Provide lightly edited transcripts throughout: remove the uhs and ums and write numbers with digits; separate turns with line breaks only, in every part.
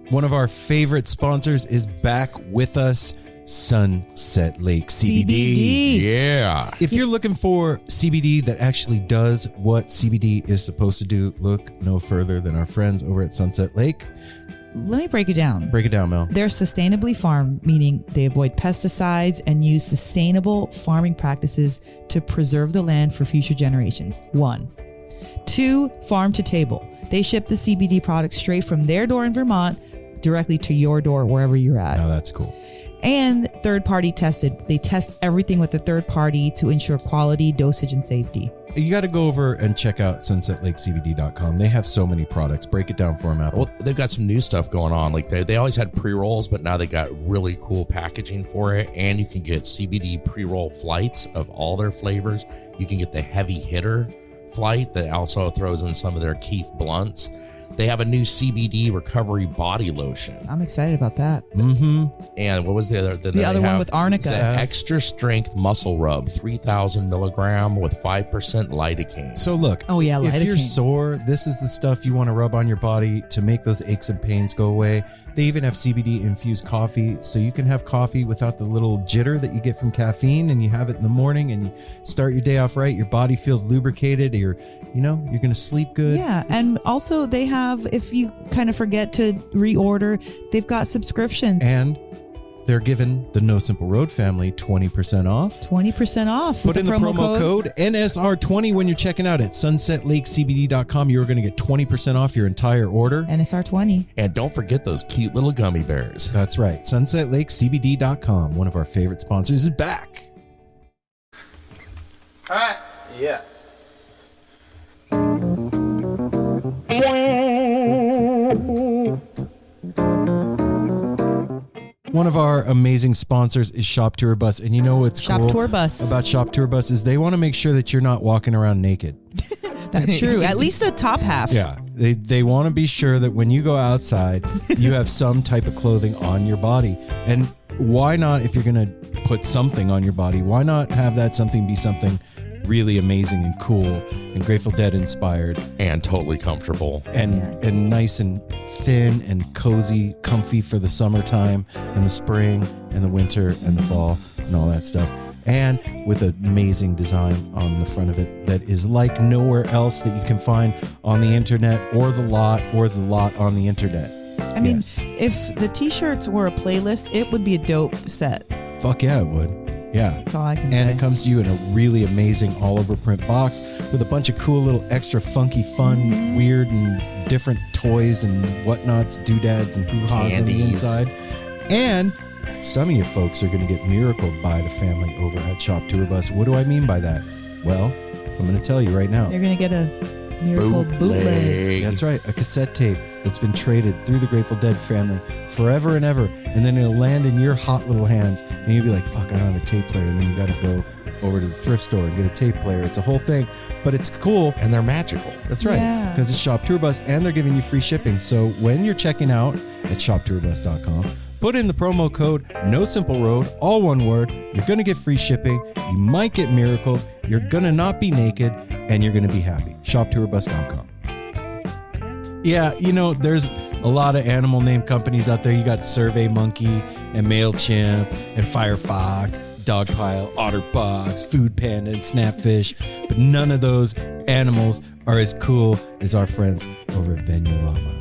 One of our favorite sponsors is back with us, Sunset Lake CBD.
Yeah.
If you're looking for CBD that actually does what CBD is supposed to do, look no further than our friends over at Sunset Lake.
Let me break it down.
Break it down, Mel.
They're sustainably farmed, meaning they avoid pesticides and use sustainable farming practices to preserve the land for future generations. 1. 2, farm to table. They ship the CBD products straight from their door in Vermont directly to your door wherever you're at.
Now that's cool.
And third party tested. They test everything with a third party to ensure quality, dosage, and safety.
You got to go over and check out sunsetlakecbd.com. They have so many products. Break it down for them, Apple.
Well, they've got some new stuff going on. Like they always had pre-rolls, but now they got really cool packaging for it. And you can get CBD pre-roll flights of all their flavors. You can get the heavy hitter flight that also throws in some of their Keef blunts. They have a new CBD recovery body lotion.
I'm excited about that.
Mm-hmm.
And what was the other?
The other one with arnica.
The extra strength muscle rub, 3,000 milligram with 5% lidocaine.
So look,
Oh, yeah,
if you're
lidocaine.
sore, this is the stuff you want to rub on your body to make those aches and pains go away. They even have CBD infused coffee, so you can have coffee without the little jitter that you get from caffeine, and you have it in the morning and you start your day off right. Your body feels lubricated. You're going to sleep good.
Yeah, and also they have, if you kind of forget to reorder, they've got subscriptions.
And they're giving the No Simple Road family 20% off.
20% off.
Put
with
in the promo code NSR20 when you're checking out at sunsetlakecbd.com. You're going to get 20% off your entire order.
NSR20.
And don't forget those cute little gummy bears.
That's right. sunsetlakecbd.com. One of our favorite sponsors is back.
All right. Yeah.
One of our amazing sponsors is Shop Tour Bus. And you know what's
Shop
cool
Tour Bus.
about Shop Tour Bus is they want to make sure that you're not walking around naked.
That's true. At least the top half.
Yeah. They want to be sure that when you go outside, you have some type of clothing on your body. And why not, if you're going to put something on your body, why not have that something be something really amazing and cool and Grateful Dead inspired
And totally comfortable.
and nice and thin and cozy, comfy for the summertime and the spring and the winter and the fall and all that stuff. And with an amazing design on the front of it that is like nowhere else that you can find on the internet or the lot on the internet.
I mean,
Yes.
if the t-shirts were a playlist, it would be a dope set.
Fuck yeah, it would. Yeah.
That's all I can
And
say.
it comes to you in a really amazing all-over print box with a bunch of cool little extra funky, fun, weird, and different toys and whatnots, doodads and hoo-ha's on the
Candies.
inside. And some of you folks are going to get miracled by the family over at Shop Tour Bus. What do I mean by that? Well, I'm going to tell you right now.
You're going to get a miracle bootleg.
That's right, a cassette tape that's been traded through the Grateful Dead family forever and ever, and then it'll land in your hot little hands, and you'll be like, fuck, I don't have a tape player, and then you got to go over to the thrift store and get a tape player. It's a whole thing, but it's cool.
And they're magical.
That's right,
Yeah.
because it's Shop Tour Bus, and they're giving you free shipping. So when you're checking out at shoptourbus.com, put in the promo code No Simple Road, all one word. You're going to get free shipping. You might get miracled. You're going to not be naked, and you're going to be happy. Shoptourbus.com. Yeah, there's a lot of animal name companies out there. You got Survey Monkey and MailChimp and Firefox, Dogpile, Otterbox, Food Panda, and Snapfish. But none of those animals are as cool as our friends over at Venue Llama.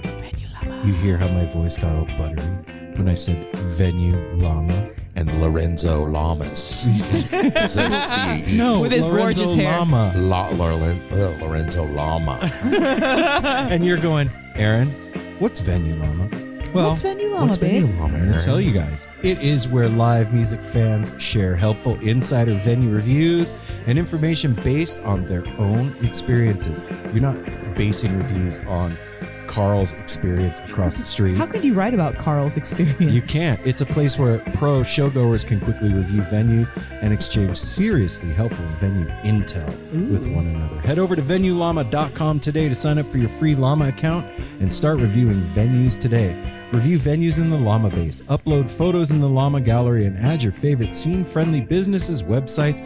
You hear how my voice got all buttery when I said Venue Llama?
And Lorenzo Lamas.
No,
With his
Lorenzo
gorgeous hair.
Llama.
Lorenzo Lama.
And you're going, Aaron, what's Venue Llama? Well,
What's Venue Llama,
What's Venue
babe?
Llama?
I'm going to tell you guys. It is where live music fans share helpful insider venue reviews and information based on their own experiences. You're not basing reviews on Carl's experience across the street.
How could you write about Carl's experience?
You can't. It's a place where pro showgoers can quickly review venues and exchange seriously helpful venue intel with one another. Head over to venuellama.com today to sign up for your free Llama account and start reviewing venues today. Review venues in the Llama base, upload photos in the Llama gallery, and add your favorite scene-friendly businesses, websites,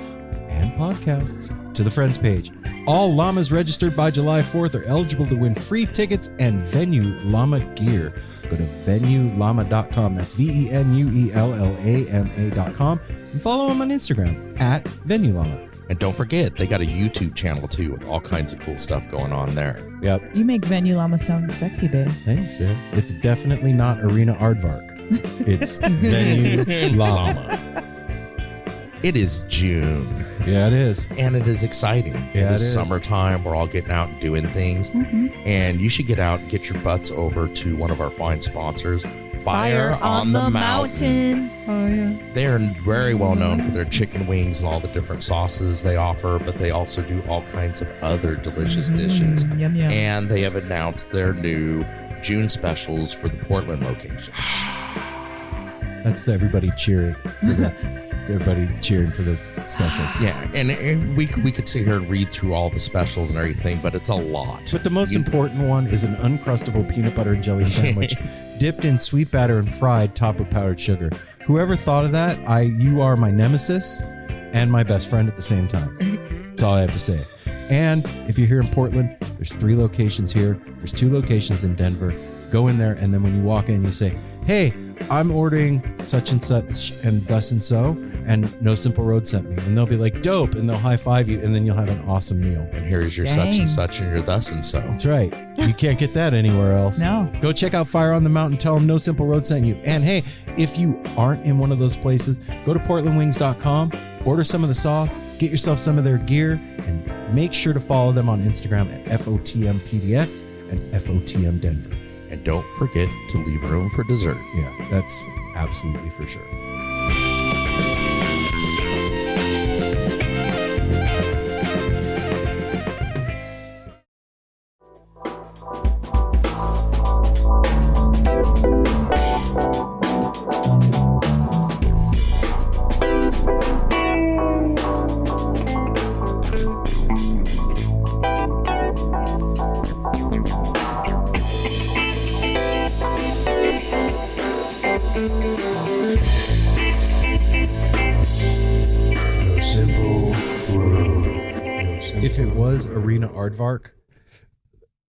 and podcasts to the Friends page. All llamas registered by July 4th are eligible to win free tickets and Venue Llama gear. Go to venuellama.com. That's VENUELLAMA.com. And follow them on Instagram at Venue Llama.
And don't forget, they got a YouTube channel too with all kinds of cool stuff going on there.
Yep.
You make Venue Llama sound sexy, babe.
Thanks, man. It's definitely not Arena Aardvark. It's Venue Llama.
It is June.
Yeah, it is.
And it is exciting.
Yeah,
it is
it is.
Summertime. We're all getting out and doing things. And you should get out and get your butts over to one of our fine sponsors, Fire on the Mountain.
Oh, yeah.
They are very well known for their chicken wings and all the different sauces they offer, but they also do all kinds of other delicious dishes.
Yum, yum.
And they have announced their new June specials for the Portland locations.
That's everybody cheering. Everybody cheering for the specials.
Yeah, and we could sit here and read through all the specials and everything, but it's a lot.
But the most important one is an uncrustable peanut butter and jelly sandwich dipped in sweet batter and fried, topped with powdered sugar. Whoever thought of that, you are my nemesis and my best friend at the same time. That's all I have to say. And if you're here in Portland, there's 3 locations here. There's 2 locations in Denver. Go in there, and then when you walk in, you say, hey, I'm ordering such and such and thus and so, and No Simple Road sent me. And they'll be like, dope, and they'll high-five you, and then you'll have an awesome meal.
And here's your
Dang.
such and such and your thus and so.
That's right. You can't get that anywhere else.
No.
Go check out Fire on the Mountain. Tell them No Simple Road sent you. And hey, if you aren't in one of those places, go to portlandwings.com, order some of the sauce, get yourself some of their gear, and make sure to follow them on Instagram at FOTMPDX and FOTM Denver.
And don't forget to leave room for dessert.
Yeah, that's absolutely for sure. If it was Arena Aardvark,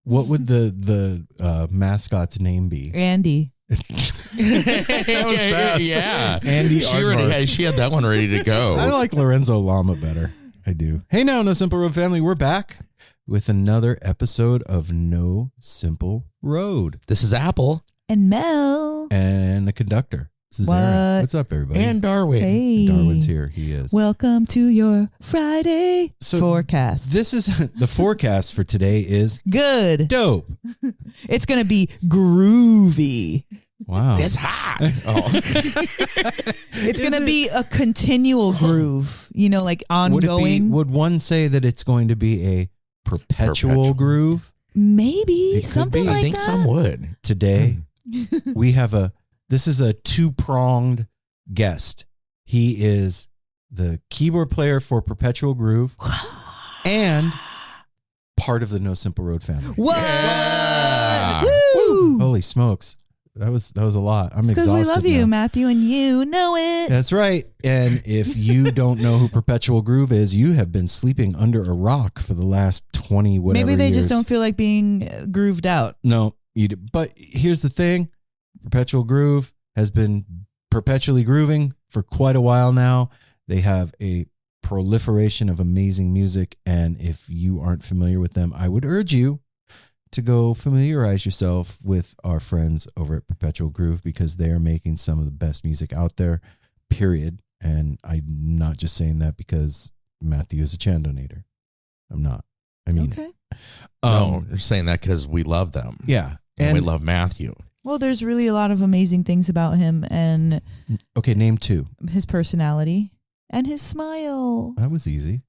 what would the mascot's name be?
Andy.
That was fast.
Yeah.
Andy Aardvark.
She had that one ready to go.
I like Lorenzo Llama better. I do. Hey now, No Simple Road family, we're back with another episode of No Simple Road.
This is Apple.
And Mel.
And the conductor. This is Aaron. What's up, everybody?
And Darwin.
Hey.
Darwin's here. He is.
Welcome to your Friday
So
forecast.
This is the forecast for today is
Good.
dope.
It's going to be groovy.
Wow.
It's hot. Oh.
It's going to be a continual groove, like ongoing.
Would one say that it's going to be a perpetual groove?
Maybe
It could
something
be.
like
I think
that.
some would.
Today, we have this is a 2-pronged guest. He is the keyboard player for Perpetual Groove and part of the No Simple Road family.
What?
Yeah.
Woo!
Holy smokes. That was a lot. I'm
Because
exhausted
we love you,
now.
Matthew, and you know it.
That's right. And if you don't know who Perpetual Groove is, you have been sleeping under a rock for the last 20 whatever
Maybe they
years.
just don't feel like being grooved out.
No, you do. But here's the thing. Perpetual Groove has been perpetually grooving for quite a while now. They have a proliferation of amazing music. And if you aren't familiar with them, I would urge you to go familiarize yourself with our friends over at Perpetual Groove because they are making some of the best music out there, period. And I'm not just saying that because Matthew is a Chandonator. I'm not. I mean,
Okay.
No, you're saying that because we love them.
yeah.
And we love Matthew.
Well, there's really a lot of amazing things about him and
okay, name 2.
his personality and his smile
That was easy.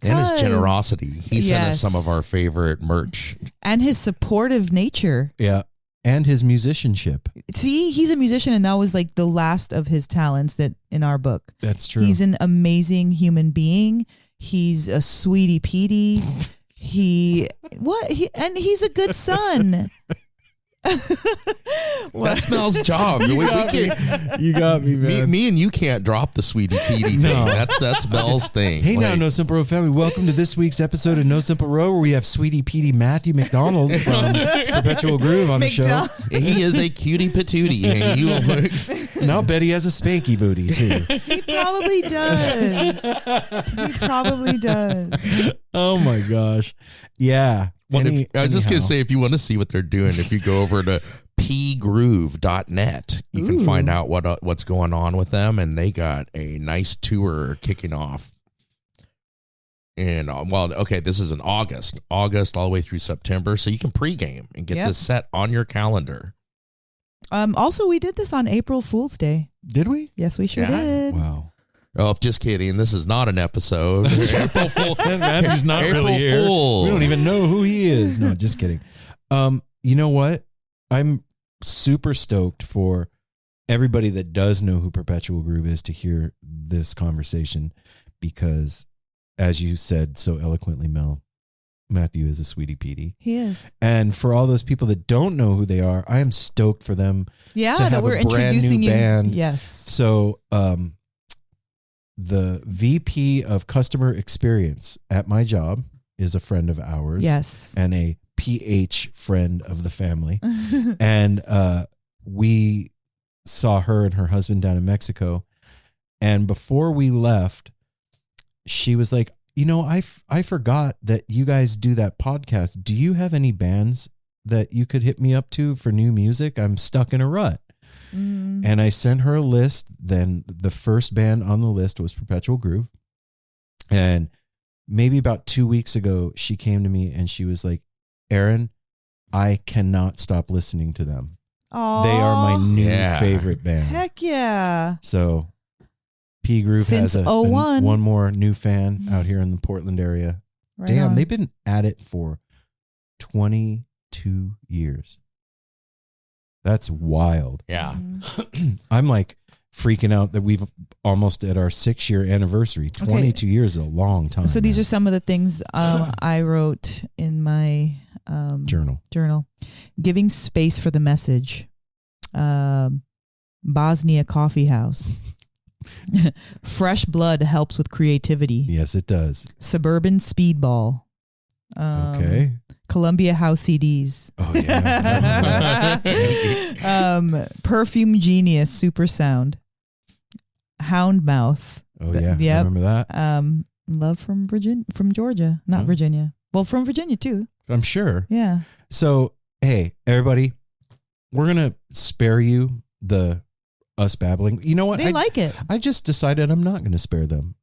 And his
Cause-
generosity. He sent us
Yes.
some of our favorite merch.
and his supportive nature.
Yeah. And his musicianship.
See, he's a musician, and that was like the last of his talents that in our book.
That's true.
He's an amazing human being. He's a sweetie Petey. And he's a good son.
That's Mel's job.
You got me, man.
Me and you can't drop the Sweetie Petey thing. That's Mel's thing.
Hey, now, No Simple Road family, welcome to this week's episode of No Simple Road, where we have Sweetie Petey Matthew McDonald from Perpetual Groove on the show.
He is a cutie patootie. And you will
Now Betty has a spanky booty too.
He probably does.
Oh my gosh. Yeah.
Well, I was just going to say, if you want to see what they're doing, if you go over to pgroove.net, you can find out what's going on with them. And they got a nice tour kicking off. And this is in August all the way through September. So you can pregame and get this set on your calendar.
Also, we did this on April Fool's Day.
Did we?
Yes, we sure did.
Wow.
Oh, just kidding. This is not an episode. April Fool.
Matthew's not
April
really here.
Fool.
We don't even know who he is. No, just kidding. You know what? I'm super stoked for everybody that does know who Perpetual Groove is to hear this conversation because, as you said so eloquently, Mel, Matthew is a Sweetie Petey.
He is.
And for all those people that don't know who they are, I am stoked for them to have
we're
a brand
introducing
new band.
Yes.
So, the VP of customer experience at my job is a friend of ours.
Yes.
And a PH friend of the family. And we saw her and her husband down in Mexico. And before we left, she was like, I forgot that you guys do that podcast. Do you have any bands that you could hit me up to for new music? I'm stuck in a rut. And I sent her a list. Then the first band on the list was Perpetual Groove. And maybe about 2 weeks ago, she came to me and she was like, Aaron, I cannot stop listening to them.
Aww.
They are my new favorite band.
Heck yeah.
So P Groove
Since
has one more new fan out here in the Portland area.
Right
Damn,
on.
they've been at it for 22 years. That's wild.
Yeah.
I'm like freaking out that we've almost at our 6-year anniversary. 22 years is a long time.
So these are some of the things I wrote in my
journal.
Giving space for the message. Bosnia Coffee House. Fresh blood helps with creativity.
Yes, it does.
Suburban Speedball.
Okay.
Columbia House CDs.
Oh, yeah.
Perfume Genius Super Sound. Houndmouth.
Oh, yeah. Yep. Remember that?
Love from Georgia. Not Virginia. Well, from Virginia, too.
I'm sure.
Yeah.
So, hey, everybody, we're going to spare you us babbling. You know what?
They like it.
I just decided I'm not going to spare them.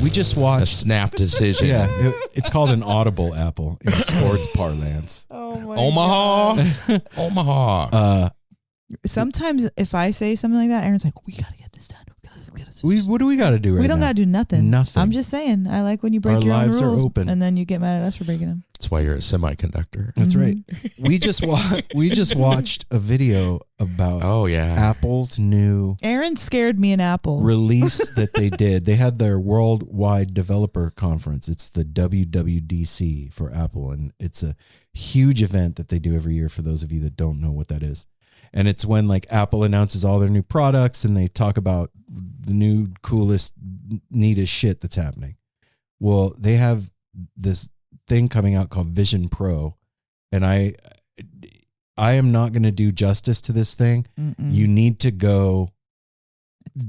We just watched
a snap decision.
Yeah, it's called an audible apple in sports parlance.
Oh my
Omaha. Omaha.
Sometimes if I say something like that, Aaron's like, "We gotta get this done.
What do we got to do right now?
We don't got to do nothing.
Nothing.
I'm just saying. I like when you break
Our
your own
lives are
rules,
open.
and then you get mad at us for breaking them.
That's why you're a semiconductor.
That's right. We just watched a video about Apple's new
Aaron scared me an apple
release that they did. They had their worldwide developer conference. It's the WWDC for Apple, and it's a huge event that they do every year for those of you that don't know what that is. And it's when like Apple announces all their new products and they talk about the new coolest, neatest shit that's happening. Well, they have this thing coming out called Vision Pro, and I am not going to do justice to this thing. You need to go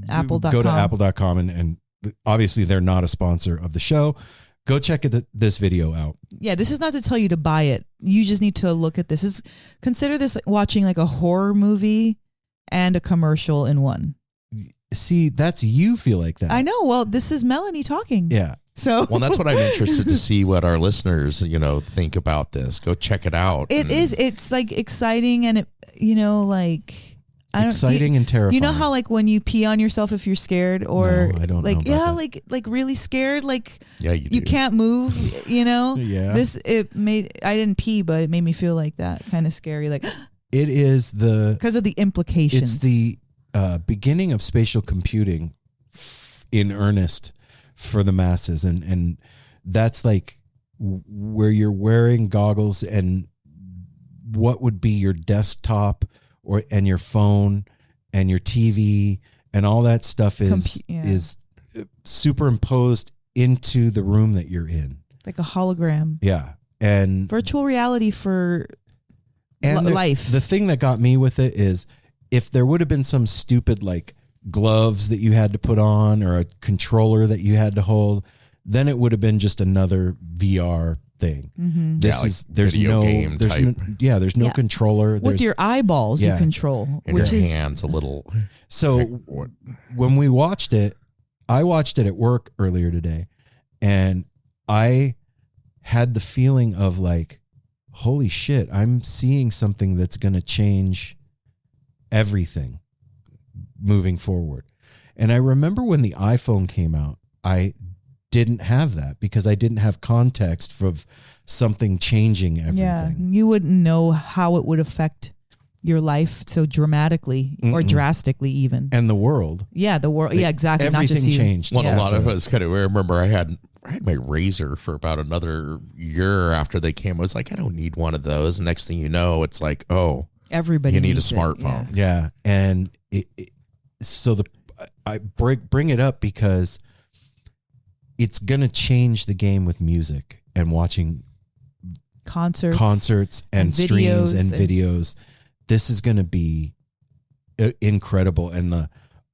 Apple.com.
Go to apple.com and obviously they're not a sponsor of the show. Go check this video out.
Yeah, this is not to tell you to buy it. You just need to look at this. Consider this like watching like a horror movie and a commercial in one.
See, that's you feel like that.
I know. Well, this is Melanie talking.
Yeah.
So
well, that's what I'm interested to see what our listeners, think about this. Go check it out.
It's like exciting and
exciting and terrifying.
You know how like when you pee on yourself if you're scared or
no, I don't
like
know about that.
like really scared you
do.
can't move,
Yeah.
I didn't pee but it made me feel like that kind of scary like
it is
because of the implications.
It's the beginning of spatial computing in earnest for the masses and that's like where you're wearing goggles and what would be your desktop and your phone and your TV and all that stuff is superimposed into the room that you're in.
Like a hologram.
Yeah. And
virtual reality for life.
The thing that got me with it is if there would have been some stupid like gloves that you had to put on or a controller that you had to hold, then it would have been just another VR thing.
Mm-hmm.
There's no controller.
With your eyeballs you control.
And
which
your
is
hands a little.
So when we watched it, I watched it at work earlier today, and I had the feeling of like, holy shit, I'm seeing something that's going to change everything moving forward. And I remember when the iPhone came out, I didn't have that because I didn't have context of something changing everything.
Yeah, you wouldn't know how it would affect your life so dramatically or drastically even.
And the world.
Yeah, the world. Yeah, exactly.
Everything
Not just you.
changed.
Well, a lot of us kind of remember I had my Razor for about another year after they came. I was like, I don't need one of those. And next thing you know, it's like, oh,
everybody
you need a
needs
smartphone.
Yeah. And I bring it up because it's going to change the game with music and watching concerts and streams and videos. This is going to be incredible. And the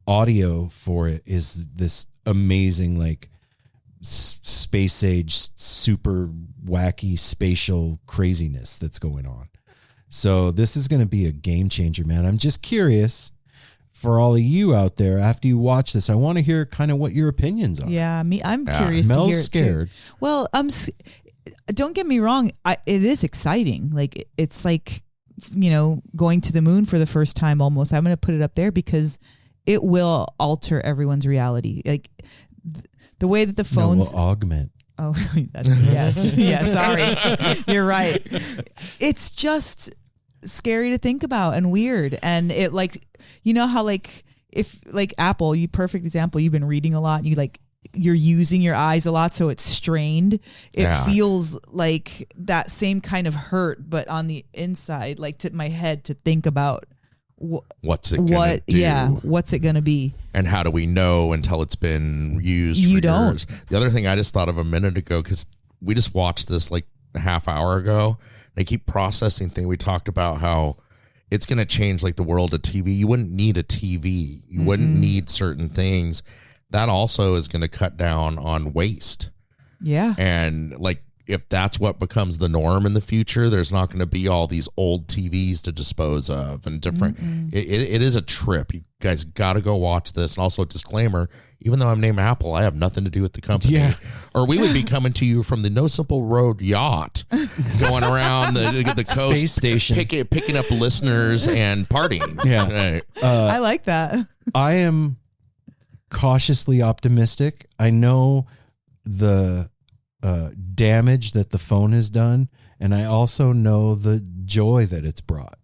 audio for it is this amazing, like space age, super wacky spatial craziness that's going on. So this is going to be a game changer, man. I'm just curious for all of you out there, after you watch this, I want to hear kind of what your opinions are.
Yeah, I'm curious to
Mel's
hear it
scared.
too. Well, don't get me wrong. It is exciting. Like it's like, going to the moon for the first time almost. I'm going to put it up there because it will alter everyone's reality. Like the way that the phones
will augment.
Oh, that's yes. Yeah, sorry. You're right. It's just scary to think about and weird. And it like, how like if like Apple, perfect example, you've been reading a lot, you're using your eyes a lot, so it's strained. It feels like that same kind of hurt, but on the inside, like to my head to think about
what's it gonna do?
Yeah, what's it gonna be?
And how do we know until it's been used for years? The other thing I just thought of a minute ago, because we just watched this like a half hour ago, they keep processing thing. We talked about how it's going to change like the world of TV. You wouldn't need a TV. You wouldn't need certain things. That also is going to cut down on waste.
Yeah.
And like, if that's what becomes the norm in the future, there's not going to be all these old TVs to dispose of and different. It is a trip. You guys got to go watch this. And also, disclaimer, even though I'm named Apple, I have nothing to do with the company.
Yeah.
Or we would be coming to you from the No Simple Road yacht, going around the coast,
space station,
picking up listeners and partying.
Yeah.
Right.
I like that.
I am cautiously optimistic. I know the damage that the phone has done, and I also know the joy that it's brought.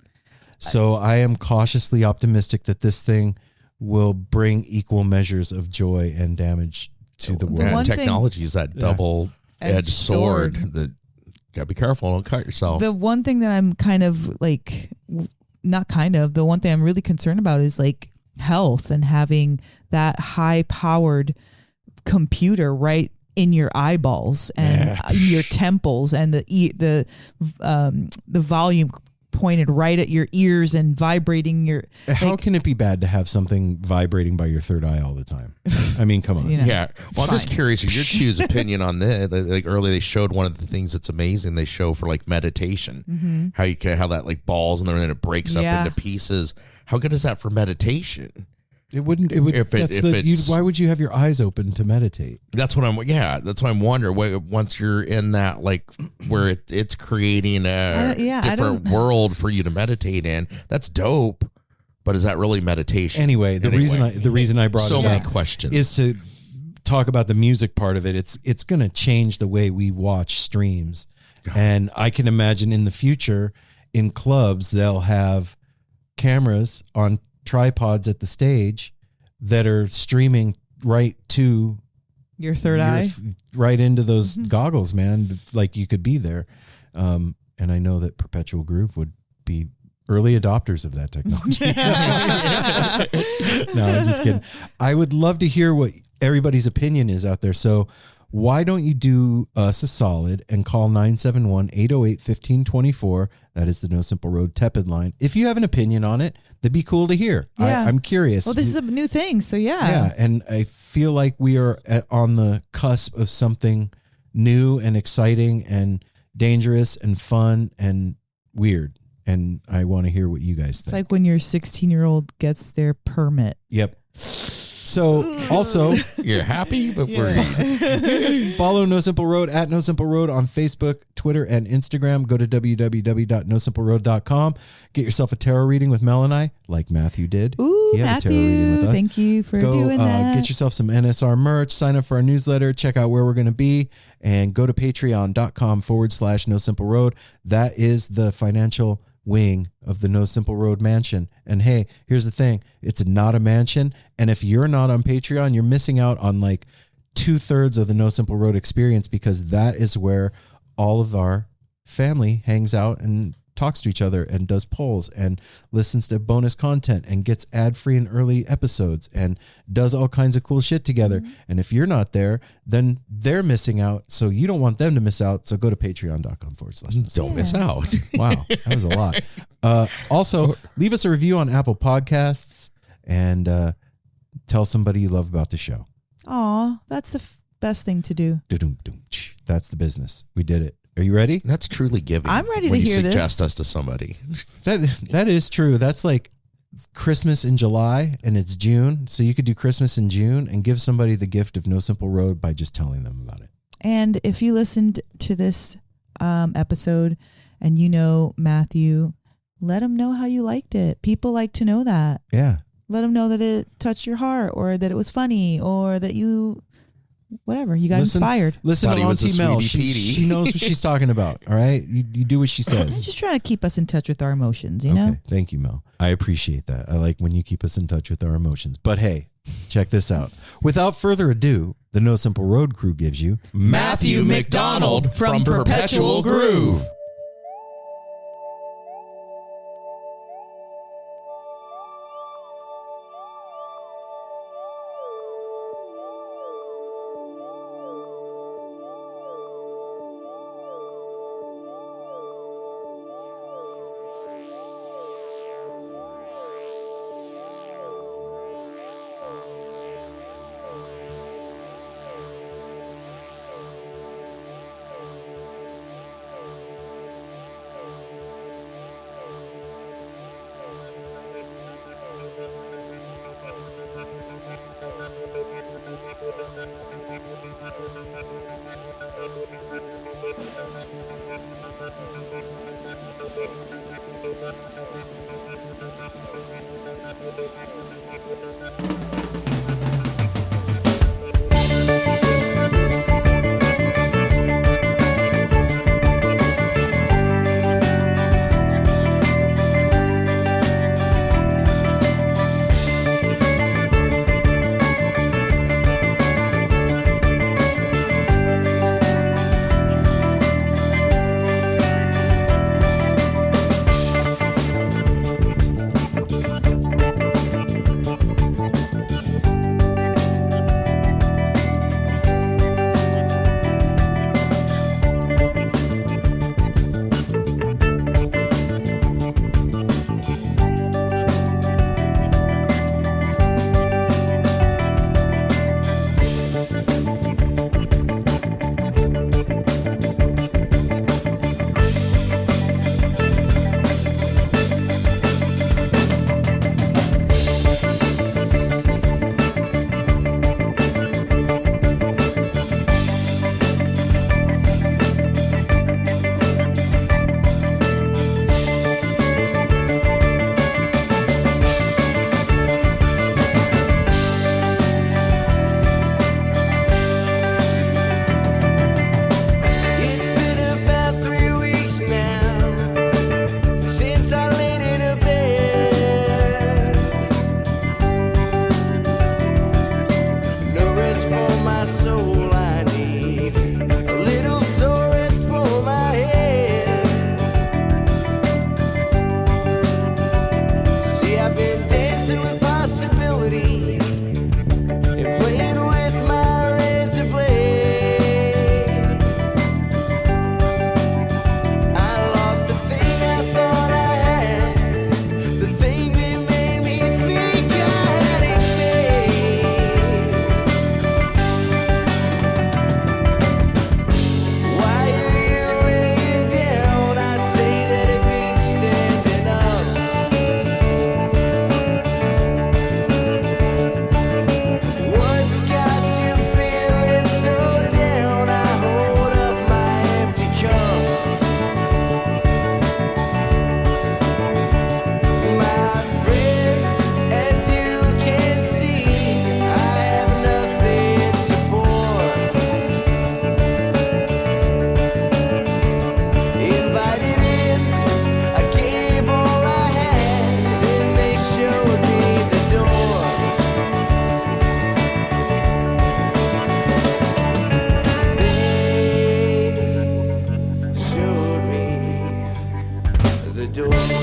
So I am cautiously optimistic that this thing will bring equal measures of joy and damage to the world.
And technology is that double-edged sword that gotta be careful, don't cut yourself.
The one thing that I'm kind of like, the one thing I'm really concerned about is like health and having that high-powered computer right in your eyeballs and your temples and the volume pointed right at your ears and vibrating your.
How can it be bad to have something vibrating by your third eye all the time? I mean, come on.
Yeah. Well, I'm just curious your two's opinion on this. Like earlier, they showed one of the things that's amazing. They show for like meditation, how that like balls and then it breaks up into pieces. How good is that for meditation?
It wouldn't. Why would you have your eyes open to meditate?
That's what I'm wondering. Once you're in that, like, where it's creating a different world for you to meditate in. That's dope. But is that really meditation?
Anyway, the reason I brought
so
it
many
up
questions
is to talk about the music part of it. It's going to change the way we watch streams, and I can imagine in the future in clubs they'll have cameras on tripods at the stage that are streaming right to
your third eye,
right into those goggles, man. Like you could be there. And I know that Perpetual Groove would be early adopters of that technology. No, I'm just kidding. I would love to hear what everybody's opinion is out there. So why don't you do us a solid and call 971-808-1524. That is the No Simple Road tepid line. If you have an opinion on it, that'd be cool to hear.
Yeah.
I'm curious.
Well, this is a new thing, so yeah.
Yeah, and I feel like we are on the cusp of something new and exciting and dangerous and fun and weird. And I want to hear what you guys think.
It's like when your 16-year-old gets their permit.
Yep. So also,
You're happy but worried.
follow No Simple Road at No Simple Road on Facebook, Twitter, and Instagram. Go to www.nosimpleroad.com. Get yourself a tarot reading with Mel and I, like Matthew did.
Ooh,
He had a tarot reading
Matthew,
with us.
thank you for doing that.
Get yourself some NSR merch, sign up for our newsletter, check out where we're going to be, and go to patreon.com/No Simple Road. That is the financial wing of the No Simple Road mansion. And hey, here's the thing. It's not a mansion. And if you're not on Patreon, you're missing out on like 2/3 of the No Simple Road experience, because that is where all of our family hangs out and talks to each other and does polls and listens to bonus content and gets ad-free and early episodes and does all kinds of cool shit together. Mm-hmm. And if you're not there, then they're missing out. So you don't want them to miss out. So go to patreon.com/.
Don't miss out.
Wow, that was a lot. Also, leave us a review on Apple Podcasts and tell somebody you love about the show.
Aw, that's the best thing to do.
That's the business. We did it. Are you ready?
That's truly giving.
I'm ready to
when
hear
you
this.
suggest us to somebody.
That is true. That's like Christmas in July and it's June. So you could do Christmas in June and give somebody the gift of No Simple Road by just telling them about it.
And if you listened to this episode and you know Matthew, let him know how you liked it. People like to know that.
Yeah.
Let them know that it touched your heart, or that it was funny, or that you, whatever, you got inspired.
Listen
Thought
to
he was a
Auntie Mel.
sweetie
She knows what she's talking about. All right. You do what she
I'm
says.
just trying to keep us in touch with our emotions, you know?
Okay. Thank you, Mel. I appreciate that. I like when you keep us in touch with our emotions. But hey, check this out. Without further ado, the No Simple Road crew gives you
Matthew McDonald from Perpetual Groove.
the door.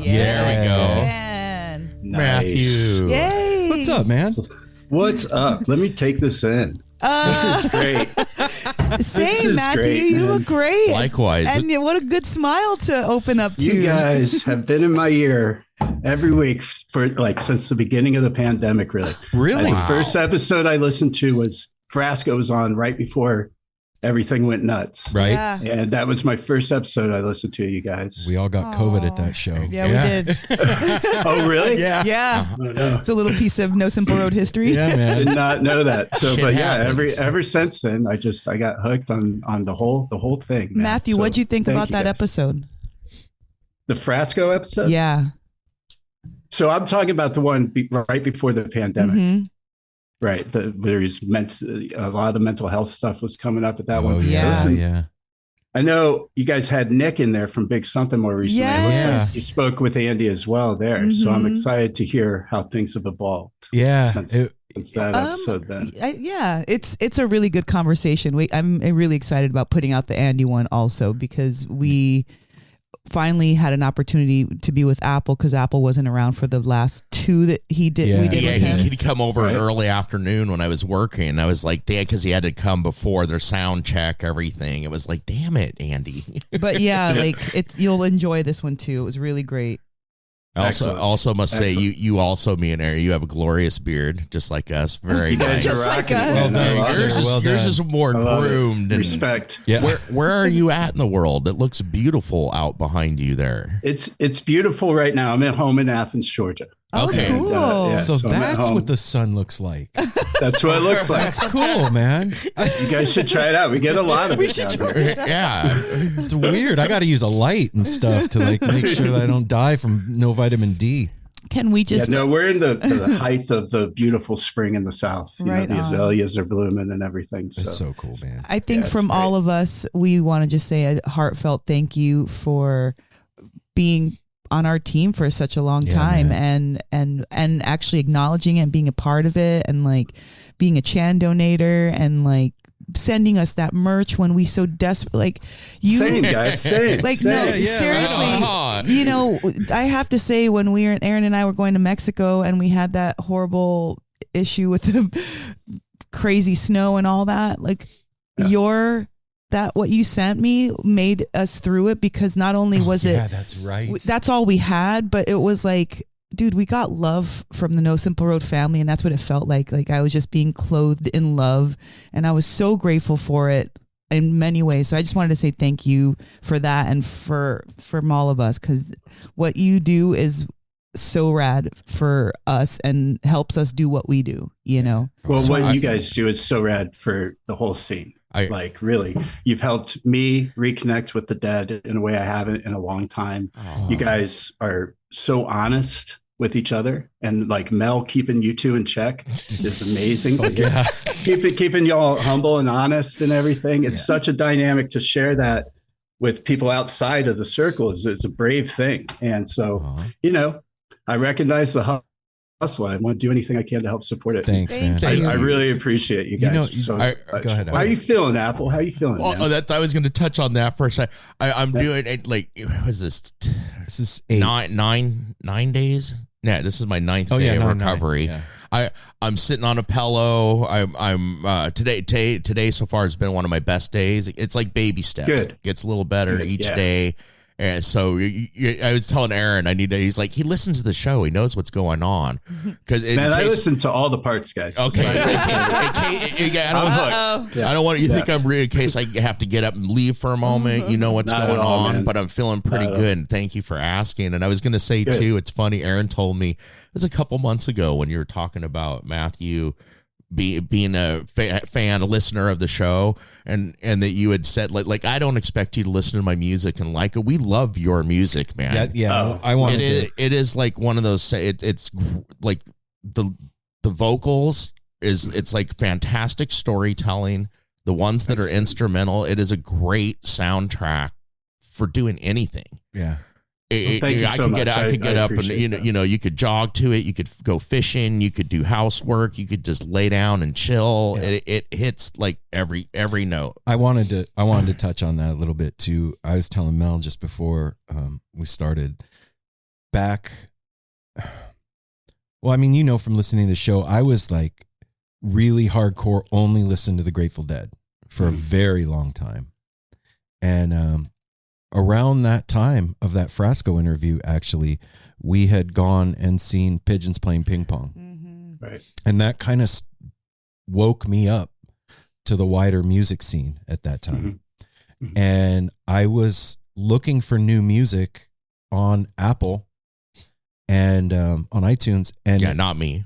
now.
There we go.
Man.
Matthew.
Yay.
What's up, man?
What's up? Let me take this in. This is great.
Same,
is
Matthew.
great,
you
man.
look great.
Likewise.
And what a good smile to open up to.
You guys have been in my ear every week for like since the beginning of the pandemic, really.
Really?
The first episode I listened to was Frasco was on right before everything went nuts.
Right?
Yeah.
And that was my first episode I listened to, you guys.
We all got COVID at that show.
Yeah, we did.
Oh, really?
Yeah.
Yeah.
Oh, no.
It's a little piece of No Simple Road history.
Yeah,
I
man.
did not know that. So,
Shit
but yeah,
happens.
ever since then, I got hooked on the whole thing. man.
Matthew,
So,
what'd you think
thank
about
you
that
guys.
episode?
The Frasco episode?
Yeah.
So I'm talking about the one right before the pandemic,
Mhm.
right? There's a lot of the mental health stuff was coming up at that
Oh,
one.
Yeah.
Listen,
yeah.
I know you guys had Nick in there from Big Something more recently. It looks
Yes.
like you spoke with Andy as well there. So I'm
Mhm.
excited to hear how things have evolved
Yeah.
since that episode then.
Yeah, it's a really good conversation. I'm really excited about putting out the Andy one also because we finally had an opportunity to be with Apple because Apple wasn't around for the last two that he did.
Yeah.
We did
Yeah,
with him.
he'd come over
Right.
in early afternoon when I was working. I was like, damn, because he had to come before their sound check, everything. It was like, damn it, Andy.
But yeah, like you'll enjoy this one too. It was really great.
Excellent.
Also must say
Excellent.
you also, me and Ari, you have a glorious beard, just like us. Very
You
nice.
guys are
Just like
rocking.
us.
it,
Well
man. I
done,
love
sir.
it.
yours is,
Well
yours
done.
is more
I love it.
groomed. And
Respect.
Yeah.
where are you at in the world? It looks beautiful out behind you there.
It's beautiful right now. I'm at home in Athens, Georgia.
Oh,
Okay.
cool.
Yeah.
So
So I'm at
that's
home.
what the sun looks like.
That's what it looks like.
That's cool, man.
You guys should try it out. We get a lot of it down here.
Yeah.
It's weird. I got to use a light and stuff to like make sure that I don't die from no vitamin D.
Can we just
Yeah, no, we're in the height of the beautiful spring in the south. You
Right
know, the
on.
azaleas are blooming and everything. So,
It's so cool, man.
I think
Yeah, it's
from
great.
all of us, we want to just say a heartfelt thank you for being on our team for such a long
Yeah,
time
man.
and actually acknowledging it and being a part of it and like being a Chan donator and like sending us that merch when we so desperate like you
same guys, same.
like
same.
no
yeah,
seriously
right on.
you know I have to say when Aaron and I were going to Mexico and we had that horrible issue with the crazy snow and all that like
Yeah.
what you sent me made us through it because not only was
Yeah,
it
that's right.
that's all we had but it was like dude we got love from the No Simple Road family and that's what it felt like I was just being clothed in love and I was so grateful for it in many ways so I just wanted to say thank you for that and from all of us because what you do is so rad for us and helps us do what we do you know
Well, what
I-
you guys do is so rad for the whole scene.
I-
Like, really, you've helped me reconnect with the dead in a way I haven't in a long time.
Oh.
You guys are so honest with each other, and like Mel keeping you two in check is amazing.
Yeah.
Keeping y'all humble and honest and everything. It's such a dynamic to share that with people outside of the circle is a brave thing. And so,
Aw.
you know, I recognize the hustle. I want to do anything I can to help support it.
Thanks, man.
Thank you.
I really appreciate you
You
guys
know,
so
I-
much.
go ahead,
How are you feeling, Apple? How are you feeling?
Well,
man?
I was going to touch on that for a second. I'm doing it like, what is this?
This is 8.
Nine days? Yeah, this is my ninth
Oh,
day
yeah,
of
9,
recovery.
yeah.
I'm sitting on a pillow. Today so far has been one of my best days. It's like baby steps.
Good.
Gets a little better
Good,
each
yeah.
day. And so I was telling Aaron, he's like, he listens to the show. He knows what's going on. Because
Man, I listen to all the parts, guys.
Okay.
I'm hooked.
I don't want you to
Yeah.
think I'm rude in case I have to get up and leave for a moment. You know what's
Not at
going
all,
on,
man.
but I'm feeling pretty
Not at all.
good. And thank you for asking. And I was going to say,
Good.
too, it's funny. Aaron told me it was a couple months ago when you were talking about Matthew being a fan, a listener of the show, and that you had said, like, I don't expect you to listen to my music and like it. We love your music, man.
Yeah, yeah.
Oh.
I wanted
It is like one of those. It's like the vocals it's like fantastic storytelling. The ones that are instrumental, it is a great soundtrack for doing anything.
Yeah.
Thank you
I
so
could
much.
get I could get up and
appreciate that.
you know you could jog to it. You could go fishing. You could do housework. You could just lay down and chill.
Yeah.
It hits like every note.
I wanted to touch on that a little bit too. I was telling Mel just before we started, back. Well, I mean, you know, from listening to the show, I was like really hardcore, only listen to the Grateful Dead for a very long time. And around that time of that Frasco interview, actually, we had gone and seen Pigeons playing ping pong.
Mm-hmm.
Right.
And that kind of woke me up to the wider music scene at that time.
Mm-hmm.
And I was looking for new music on Apple and on iTunes. And
Yeah, not me.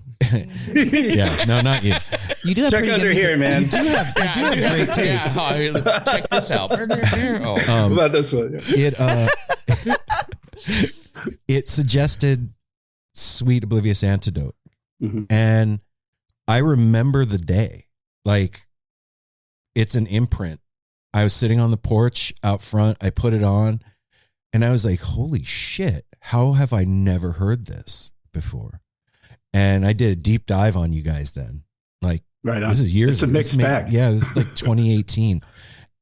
yeah, no, not you.
You do have
Check
pretty
under
good
here, man.
You do have great taste.
Yeah, check this out. Oh.
What about this one?
It suggested Sweet Oblivious Antidote.
Mm-hmm.
And I remember the day, like it's an imprint. I was sitting on the porch out front. I put it on and I was like, holy shit, how have I never heard this before? And I did a deep dive on you guys then. Like,
Right on.
this is years
It's a
ago.
mixed bag.
Yeah, this is like 2018.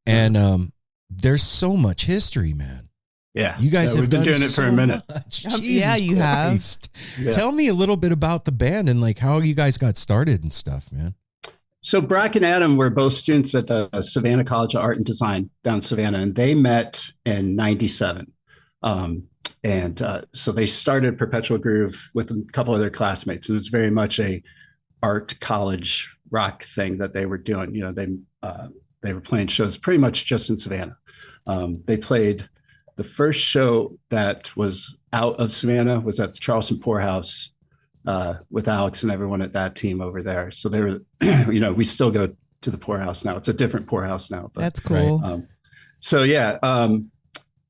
And there's so much history, man.
Yeah.
You guys
Yeah,
have
we've been
done
doing it for
so
a minute.
much.
Yeah,
Jesus
you have.
Christ.
Yeah.
Tell me a little bit about the band and like how you guys got started and stuff, man.
So Brock and Adam were both students at the Savannah College of Art and Design down in Savannah, and they met in '97. So they started Perpetual Groove with a couple of their classmates, and it was very much a art college rock thing that they were doing. You know, they were playing shows pretty much just in Savannah. They played the first show that was out of Savannah was at the Charleston Poorhouse with Alex and everyone at that team over there. So they were, you know, we still go to the Poorhouse now. It's a different Poorhouse now. But,
That's cool.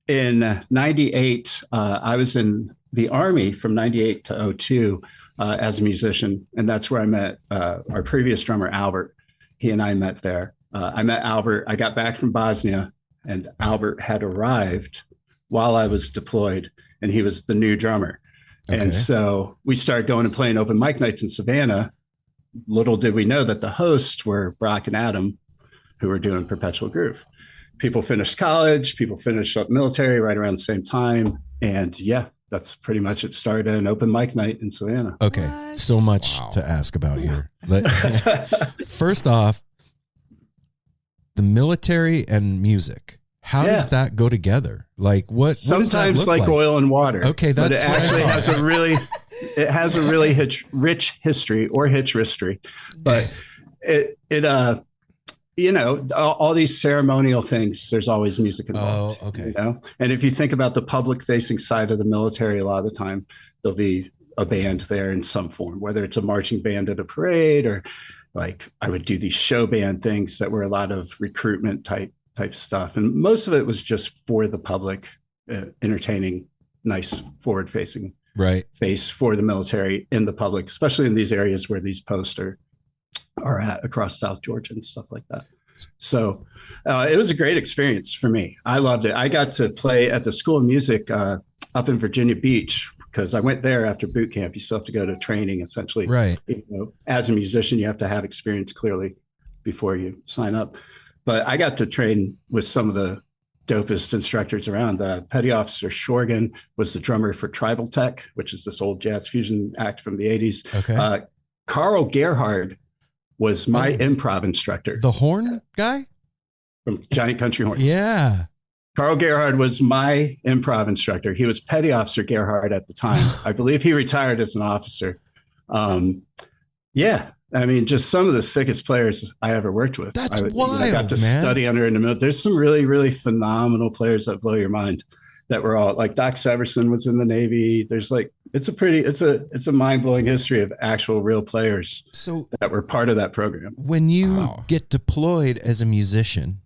in '98, I was in the Army from '98 to '02 as a musician. And that's where I met our previous drummer, Albert. He and I met there. I met Albert. I got back from Bosnia and Albert had arrived while I was deployed and he was the new drummer.
Okay.
And so we started going and playing open mic nights in Savannah. Little did we know that the hosts were Brock and Adam, who were doing Perpetual Groove. People finished college, people finished up military right around the same time. And yeah, that's pretty much it. Started an open mic night in Savannah.
Okay.
What?
So much
Wow.
to ask about here. First off, the military and music. How does that go together? Like what does that
Sometimes
look
like oil and water.
Okay,
but
that's
it
what I
actually
thought.
has a really rich history or hitch history. But you know, all these ceremonial things, there's always music involved.
Oh, okay.
You know? And if you think about the public facing side of the military, a lot of the time there'll be a band there in some form, whether it's a marching band at a parade or like I would do these show band things that were a lot of recruitment type stuff. And most of it was just for the public, entertaining, nice forward facing
Right.
face for the military in the public, especially in these areas where these posts are at across South Georgia and stuff like that. So it was a great experience for me. I loved it. I got to play at the School of Music up in Virginia Beach because I went there after boot camp. You still have to go to training essentially.
Right.
You know, as a musician, you have to have experience clearly before you sign up. But I got to train with some of the dopest instructors around. Petty Officer Shorgan was the drummer for Tribal Tech, which is this old jazz fusion act from the 80s.
Okay.
Carl Gerhard was my improv instructor
The horn guy?
from Giant Country Horns.
Yeah.
Carl Gerhard was my improv instructor. He was Petty Officer Gerhard at the time. I believe he retired as an officer. Yeah. I mean, just some of the sickest players I ever worked with.
That's
I
wild,
got to
man.
study under in the middle. There's some really, really phenomenal players that blow your mind that were all like Doc Severson was in the Navy. There's like, it's a mind-blowing history of actual real players
So
that were part of that program.
when you
Wow.
get deployed as a musician,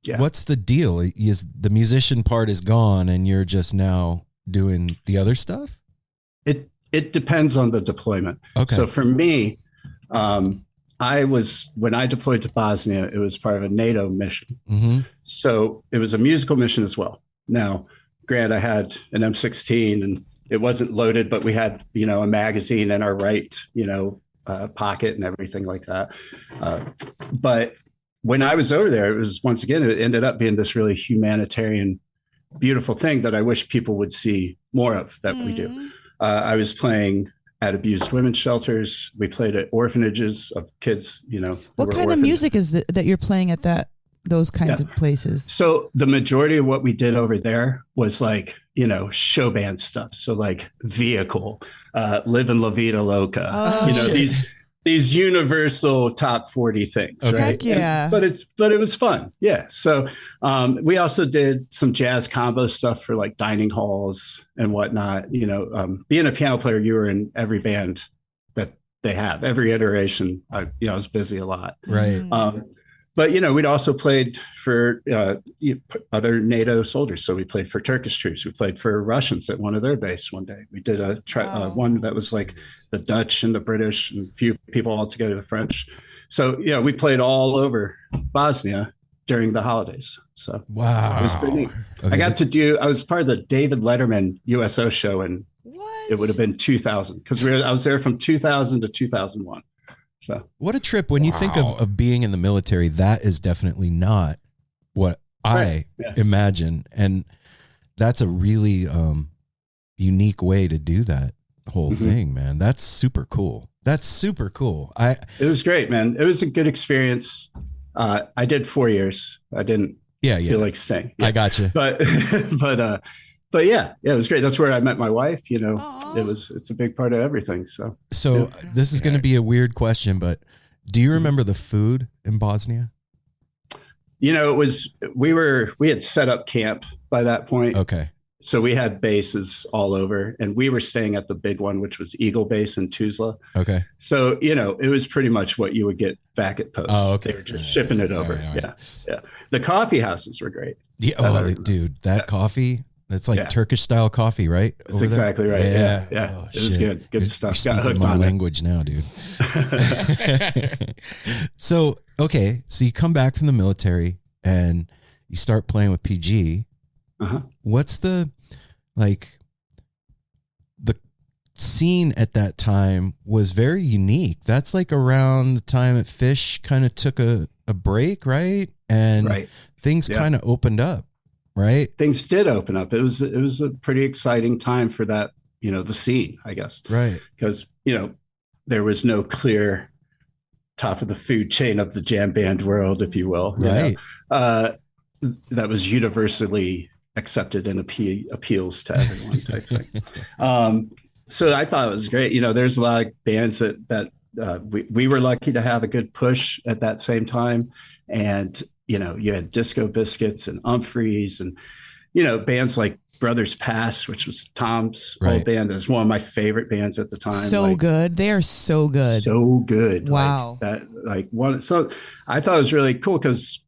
Yeah.
what's the deal? Is the musician part is gone and you're just now doing the other stuff?
It depends on the deployment.
Okay.
So for me, when I deployed to Bosnia, it was part of a NATO mission.
Mm-hmm.
So it was a musical mission as well. Now, granted, I had an M16 and it wasn't loaded, but we had, you know, a magazine in our right, you know, pocket and everything like that. But when I was over there, it was, once again, it ended up being this really humanitarian, beautiful thing that I wish people would see more of that we do. I was playing at abused women's shelters. We played at orphanages of kids, you know.
What kind of music is that you're playing at those kinds of places?
So the majority of what we did over there was like, you know, show band stuff. So like Vehicle, Livin' La Vida Loca, you know, these universal top 40 things, right?
Heck yeah.
But it was fun. Yeah. So we also did some jazz combo stuff for like dining halls and whatnot. You know, being a piano player, you were in every band that they have, every iteration. I was busy a lot.
Right.
But, you know, we'd also played for other NATO soldiers. So we played for Turkish troops. We played for Russians at one of their base one day. We did one that was like the Dutch and the British and a few people all together, the French. So, you know, we played all over Bosnia during the holidays. So
wow.
It was pretty neat. Okay. I was part of the David Letterman USO show, and it would have been 2000 because I was there from 2000 to 2001. So
what a trip. When you think of being in the military, that is definitely not what I imagine. And that's a really unique way to do that whole thing, man. That's super cool. That's super cool.
It was great, man. It was a good experience. I did 4 years. I didn't feel like staying.
I got you.
But yeah, it was great. That's where I met my wife. You know, it's a big part of everything. So
this is going to be a weird question, but do you remember the food in Bosnia?
You know, we had set up camp by that point.
Okay.
So we had bases all over, and we were staying at the big one, which was Eagle Base in Tuzla.
Okay.
So, you know, it was pretty much what you would get back at post.
Oh, okay.
They were just shipping it over. Right. Yeah. The coffee houses were great.
Yeah. Dude, that coffee. It's like Turkish style coffee, right?
That's exactly right. Yeah.
Oh,
it was good. Good stuff.
Got hooked on language now, dude. So you come back from the military and you start playing with PG. What's the scene at that time was very unique. That's like around the time that Phish kind of took a break, right? And things kind of opened up. Right.
Things did open up. It was a pretty exciting time for that, you know, the scene, I guess.
Right.
Because, you know, there was no clear top of the food chain of the jam band world, if you will.
Right.
That was universally accepted and appeals to everyone type thing. So I thought it was great. You know, there's a lot of bands that we were lucky to have a good push at that same time. And you know, you had Disco Biscuits and Umphreys and, you know, bands like Brothers Pass, which was Tom's old band. It was one of my favorite bands at the time.
So good. They are so good.
So good.
Wow.
So I thought it was really cool because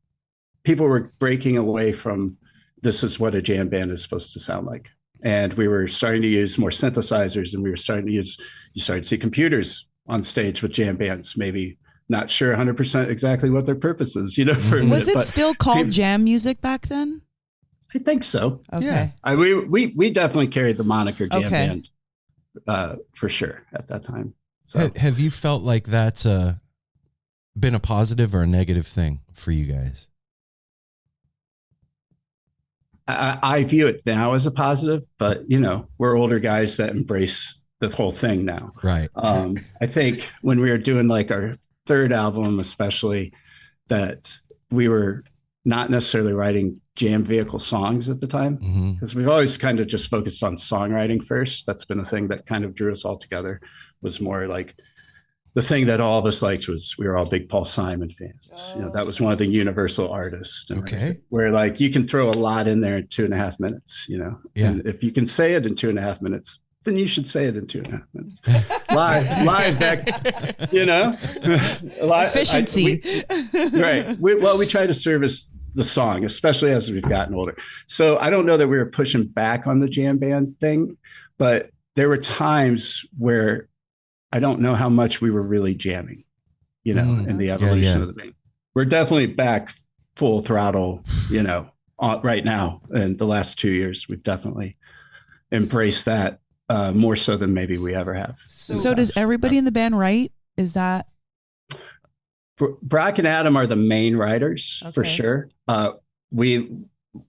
people were breaking away from this is what a jam band is supposed to sound like. And we were starting to use more synthesizers, and you started to see computers on stage with jam bands, maybe not sure 100% exactly what their purpose is, you know.
Was it still called jam music back then?
I think so.
Okay.
Yeah. We definitely carried the moniker jam band for sure at that time. So.
Have you felt like that's been a positive or a negative thing for you guys?
I view it now as a positive, but you know, we're older guys that embrace the whole thing now.
Right.
I think when we were doing like our third album, especially, that we were not necessarily writing jam vehicle songs at the time, because we've always kind of just focused on songwriting first. That's been a thing that kind of drew us all together. Was more like the thing that all of us liked was we were all big Paul Simon fans. You know, that was one of the universal artists. Where like you can throw a lot in there in 2.5 minutes, you know, and if you can say it in 2.5 minutes, then you should say it in 2.5 minutes. live that, you know,
efficiency.
We try to service the song, especially as we've gotten older. So I don't know that we were pushing back on the jam band thing, but there were times where I don't know how much we were really jamming, you know, in the evolution of the band. We're definitely back full throttle, you know, right now. And the last 2 years, we've definitely embraced that. More so than maybe we ever have.
So does everybody in the band write? Is that?
Brock and Adam are the main writers for sure. We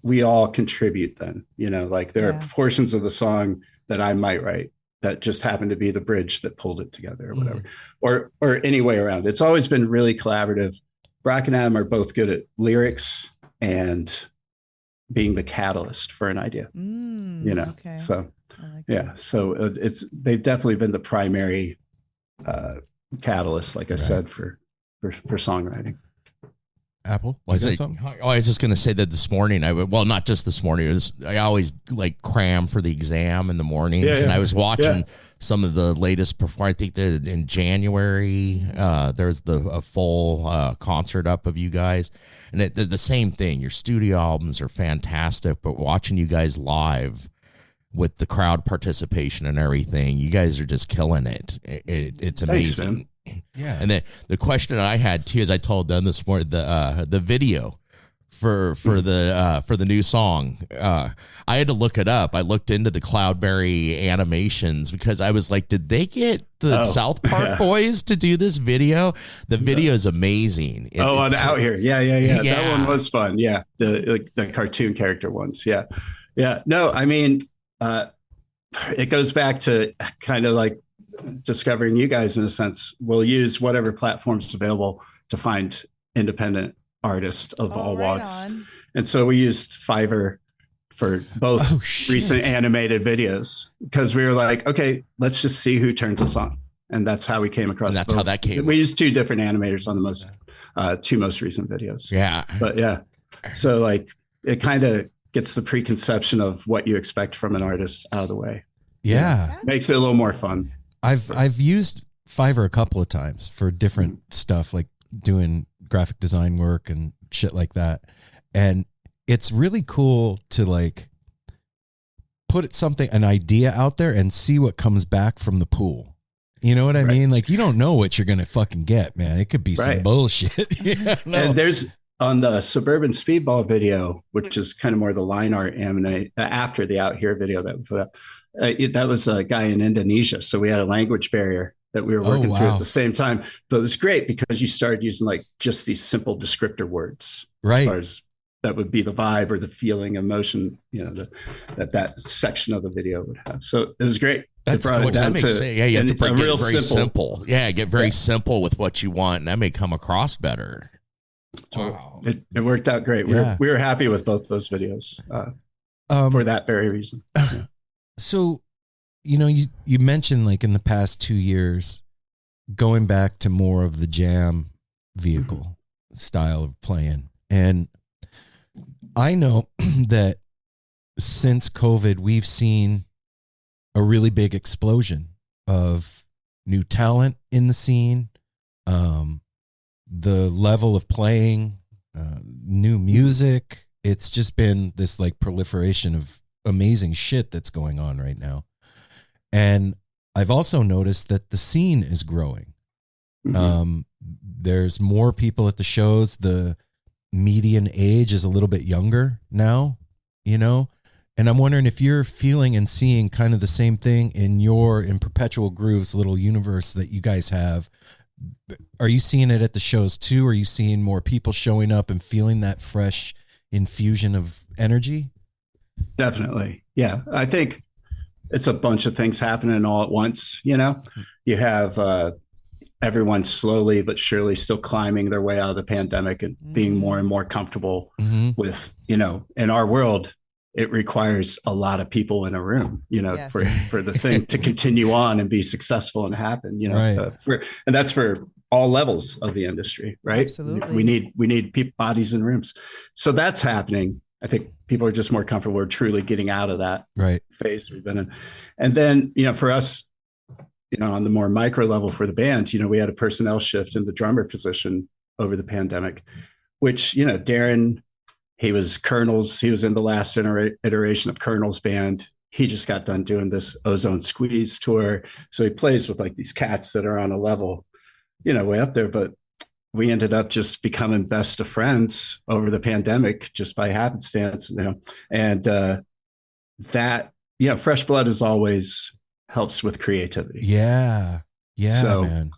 we all contribute then, like there are portions of the song that I might write that just happen to be the bridge that pulled it together or whatever, or any way around. It's always been really collaborative. Brock and Adam are both good at lyrics and being the catalyst for an idea,
Okay.
So
like
yeah, so they've definitely been the primary catalyst, like I said, for songwriting.
Apple.
I was just going to say that this morning, not just this morning, I always like cram for the exam in the mornings. And I was watching some of the latest perform. I think that in January, there's a full concert up of you guys. And the same thing, your studio albums are fantastic, but watching you guys live with the crowd participation and everything, you guys are just killing it. It's amazing.
Thanks,
yeah. And then the question I had too, as I told them this morning, the video for the new song, I had to look it up. I looked into the Cloudberry animations because I was like, did they get the South Park boys to do this video? The video is amazing.
On Out Here. Yeah. That one was fun. Yeah. The cartoon character ones. Yeah. Yeah. No, I mean, it goes back to kind of like discovering you guys in a sense. We'll use whatever platforms available to find independent artists of all walks. And so we used Fiverr for both recent animated videos because we were like, okay, let's just see who turns us on. And that's how we came across.
And that's how that came.
We used two different animators on the two most recent videos.
Yeah.
But yeah, so like it kind of gets the preconception of what you expect from an artist out of the way.
Yeah.
Makes it a little more fun.
I've used Fiverr a couple of times for different stuff, like doing graphic design work and shit like that. And it's really cool to like put an idea out there and see what comes back from the pool. You know what I mean? Like you don't know what you're going to fucking get, man. It could be some bullshit.
And there's on the Suburban Speedball video, which is kind of more the line art animate after the Out Here video that we put up. That was a guy in Indonesia. So we had a language barrier that we were working through at the same time. But it was great because you started using like just these simple descriptor words.
Right.
As far as that would be the vibe or the feeling, emotion, that section of the video would have. So it was great.
That's
cool.
You have to get very simple. Yeah, get very simple with what you want. And that may come across better.
Wow. It worked out great. We were happy with both those videos for that very reason. Yeah.
So, you mentioned like in the past 2 years, going back to more of the jam vehicle style of playing. And I know that since COVID, we've seen a really big explosion of new talent in the scene, the level of playing, new music. It's just been this like proliferation of amazing shit that's going on right now. And I've also noticed that the scene is growing. There's more people at the shows. The median age is a little bit younger now, and I'm wondering if you're feeling and seeing kind of the same thing in Perpetual Groove's little universe that you guys have. Are you seeing it at the shows too? Are you seeing more people showing up and feeling that fresh infusion of energy?
Definitely. Yeah. I think it's a bunch of things happening all at once. You have everyone slowly but surely still climbing their way out of the pandemic and being more and more comfortable with, in our world, it requires a lot of people in a room, for the thing to continue on and be successful and happen, and that's for all levels of the industry, right?
Absolutely.
We need bodies in rooms. So that's happening. I think people are just more comfortable. We're truly getting out of that phase we've been in. And then, for us, on the more micro level for the band, we had a personnel shift in the drummer position over the pandemic, which, Darren, he was in the last iteration of Colonel's band. He just got done doing this Ozone Squeeze tour. So he plays with like these cats that are on a level, way up there. But we ended up just becoming best of friends over the pandemic just by happenstance, and that, fresh blood is always helps with creativity.
Yeah. Yeah.
So,
man.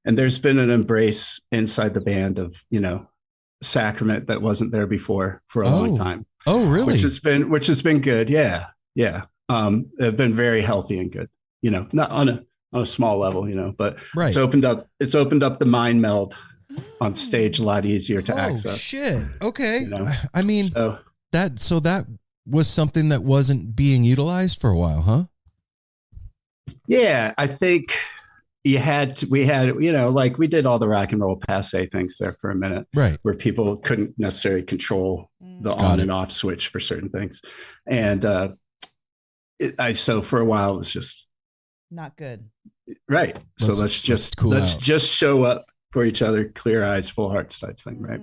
And there's been an embrace inside the band of, sacrament that wasn't there before for a long time.
Oh, really?
Which has been good. Yeah. Yeah. They've been very healthy and good, not on a small level, but
Right.
it's opened up the mind meld on stage a lot easier to access.
Shit. Okay.
You know?
I mean,
So
that was something that wasn't being utilized for a while, huh?
yeah, I think we had, like we did all the rock and roll passe things there for a minute,
Right.
where people couldn't necessarily control the on and off switch for certain things. And so for a while it was just
Not good.
right. So let's just show up for each other, clear eyes, full hearts type thing, right?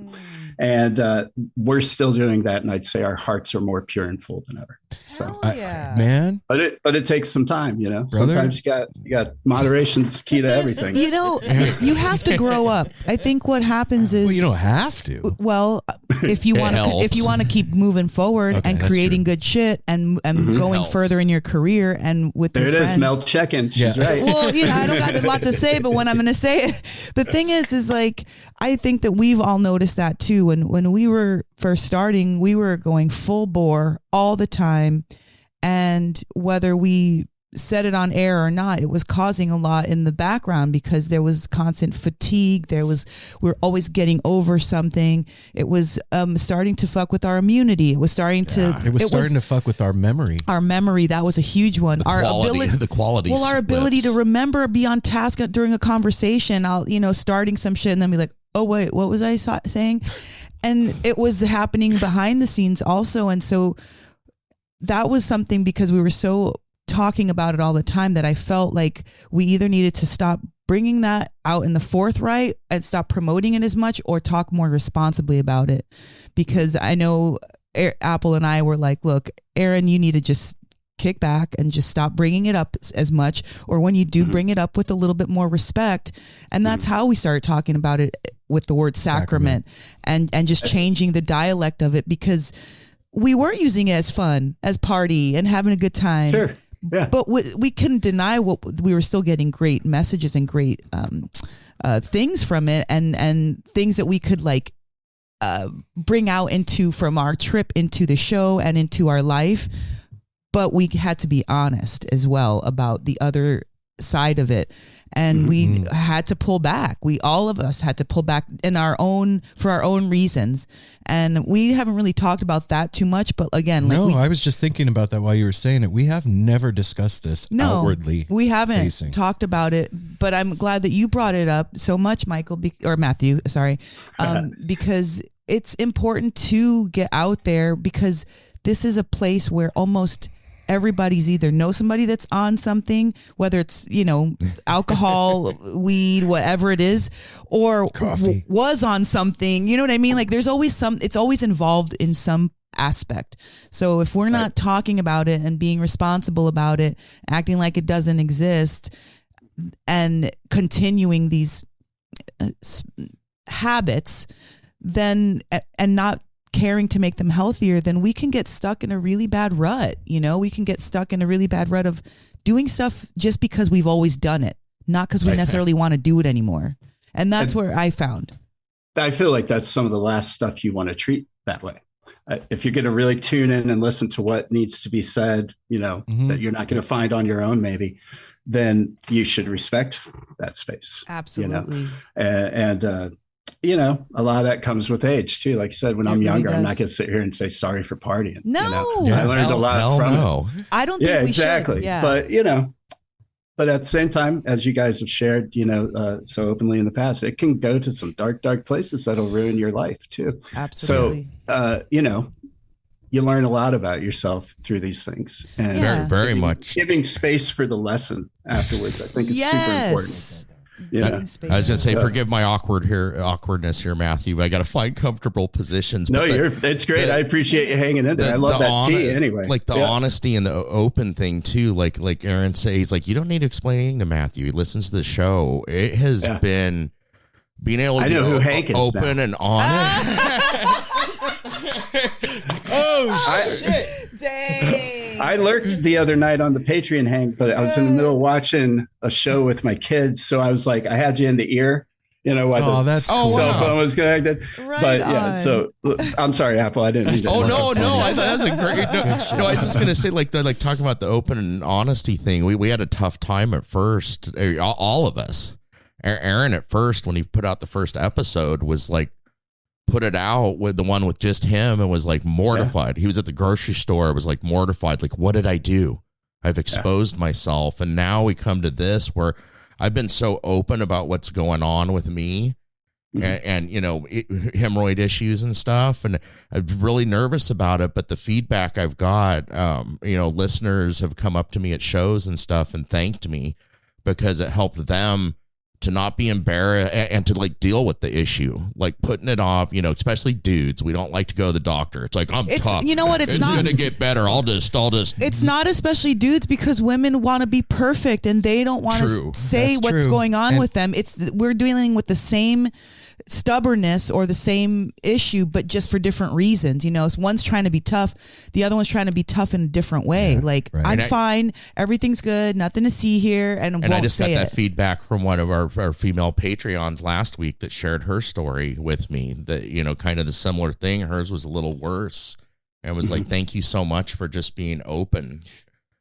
And we're still doing that, and I'd say our hearts are more pure and full than ever. So,
Man,
but it takes some time,
Brother.
Sometimes you got moderation's key to everything.
You have to grow up. I think what happens is,
well, you don't have to.
well, if you want to keep moving forward and creating good shit and going
Helps.
further in your career and with
There
your
it
friends.
is, Mel checking. She's right.
Well, I don't got a lot to say, but when I'm going to say it, the thing is like, I think that we've all noticed that too. When we were first starting, we were going full bore all the time. And whether we said it on air or not, it was causing a lot in the background because there was constant fatigue. We're always getting over something. It was starting to fuck with our immunity. It was starting to
fuck with our memory.
Our memory, that was a huge one. Our
quality.
Well, our ability to remember, be on task during a conversation. Starting some shit and then be like, oh wait, what was I saying? And it was happening behind the scenes also. And so that was something, because we were so talking about it all the time, that I felt like we either needed to stop bringing that out in the forthright and stop promoting it as much, or talk more responsibly about it. Because I know Apple and I were like, look, Aaron, you need to just kick back and just stop bringing it up as much, or when you do bring it up, with a little bit more respect. And that's how we started talking about it with the word sacrament. and just changing the dialect of it, because we were using it as fun, as party and having a good time.
Sure. Yeah.
But we couldn't deny what we were still getting great messages and great things from it, and things that we could bring out from our trip into the show and into our life. But we had to be honest as well about the other side of it. And we had to pull back. All of us had to pull back for our own reasons. And we haven't really talked about that too much. But again,
I was just thinking about that while you were saying it. We have never discussed this outwardly.
We haven't
facing.
talked about it, but I'm glad that you brought it up so much, Michael, or Matthew, sorry, because it's important to get out there, because this is a place where almost everybody's either know somebody that's on something, whether it's, alcohol, weed, whatever it is, or was on something, you know what I mean? Like there's always it's always involved in some aspect. So if we're not talking about it and being responsible about it, acting like it doesn't exist, and continuing these habits, then, and not caring to make them healthier, then we can get stuck in a really bad rut. We can get stuck in a really bad rut of doing stuff just because we've always done it, not because we necessarily want to do it anymore. And that's where I found.
I feel like that's some of the last stuff you want to treat that way. If you're going to really tune in and listen to what needs to be said, that you're not going to find on your own, maybe, then you should respect that space.
Absolutely.
A lot of that comes with age too. Like you said, when I'm younger, I'm not going to sit here and say sorry for partying.
No,
I learned a lot from it.
I don't think we
exactly.
should. Yeah.
But at the same time, as you guys have shared, so openly in the past, it can go to some dark, dark places that'll ruin your life too.
Absolutely.
So, you learn a lot about yourself through these things, and
very, very much
giving space for the lesson afterwards, I think, is super important. Yeah,
I was gonna say, forgive my awkwardness here, Matthew. I got to find comfortable positions.
No, it's great. I appreciate you hanging in there. I love that tea anyway.
Like the honesty and the open thing too. Like Aaron says, like you don't need to explain anything to Matthew. He listens to the show. It has been being able to be open and honest.
Shit! Dang!
I lurked the other night on the Patreon hang, but I was in the middle of watching a show with my kids, so I was like, I had you in the ear, you know, why
Oh,
the
that's
cell
cool.
phone was connected.
Right
But
on.
yeah, so I'm sorry, Apple. I didn't mean to.
Oh no! I thought that's a great. No, I was just gonna say, like talking about the open and honesty thing. We had a tough time at first. All of us. Aaron at first, when he put out the first episode, was like, put it out with the one with just him, and was like mortified. He was at the grocery store, was like mortified. Like, what did I do? I've exposed myself, and now we come to this where I've been so open about what's going on with me. And you know, hemorrhoid issues and stuff, and I'm really nervous about it. But the feedback I've got, you know, listeners have come up to me at shows and stuff and thanked me because it helped them to not be embarrassed and to like deal with the issue, like putting it off. You know, especially dudes, we don't like to go to the doctor. It's like, I'm tough.
You know what? It's not
gonna get better. I'll just.
It's not especially dudes, because women want to be perfect and they don't want to say
That's
what's
true.
going on
And-
with them. We're dealing with the same stubbornness or the same issue, but just for different reasons. You know, one's trying to be tough, the other one's trying to be tough in a different way.
Yeah,
like,
right.
I'm
And
fine, everything's good, nothing to see here, and
I
won't
just got
say
that
it.
feedback from one of our female Patreons last week that shared her story with me, that, you know, kind of the similar thing. Hers was a little worse, and was like, thank you so much for just being open.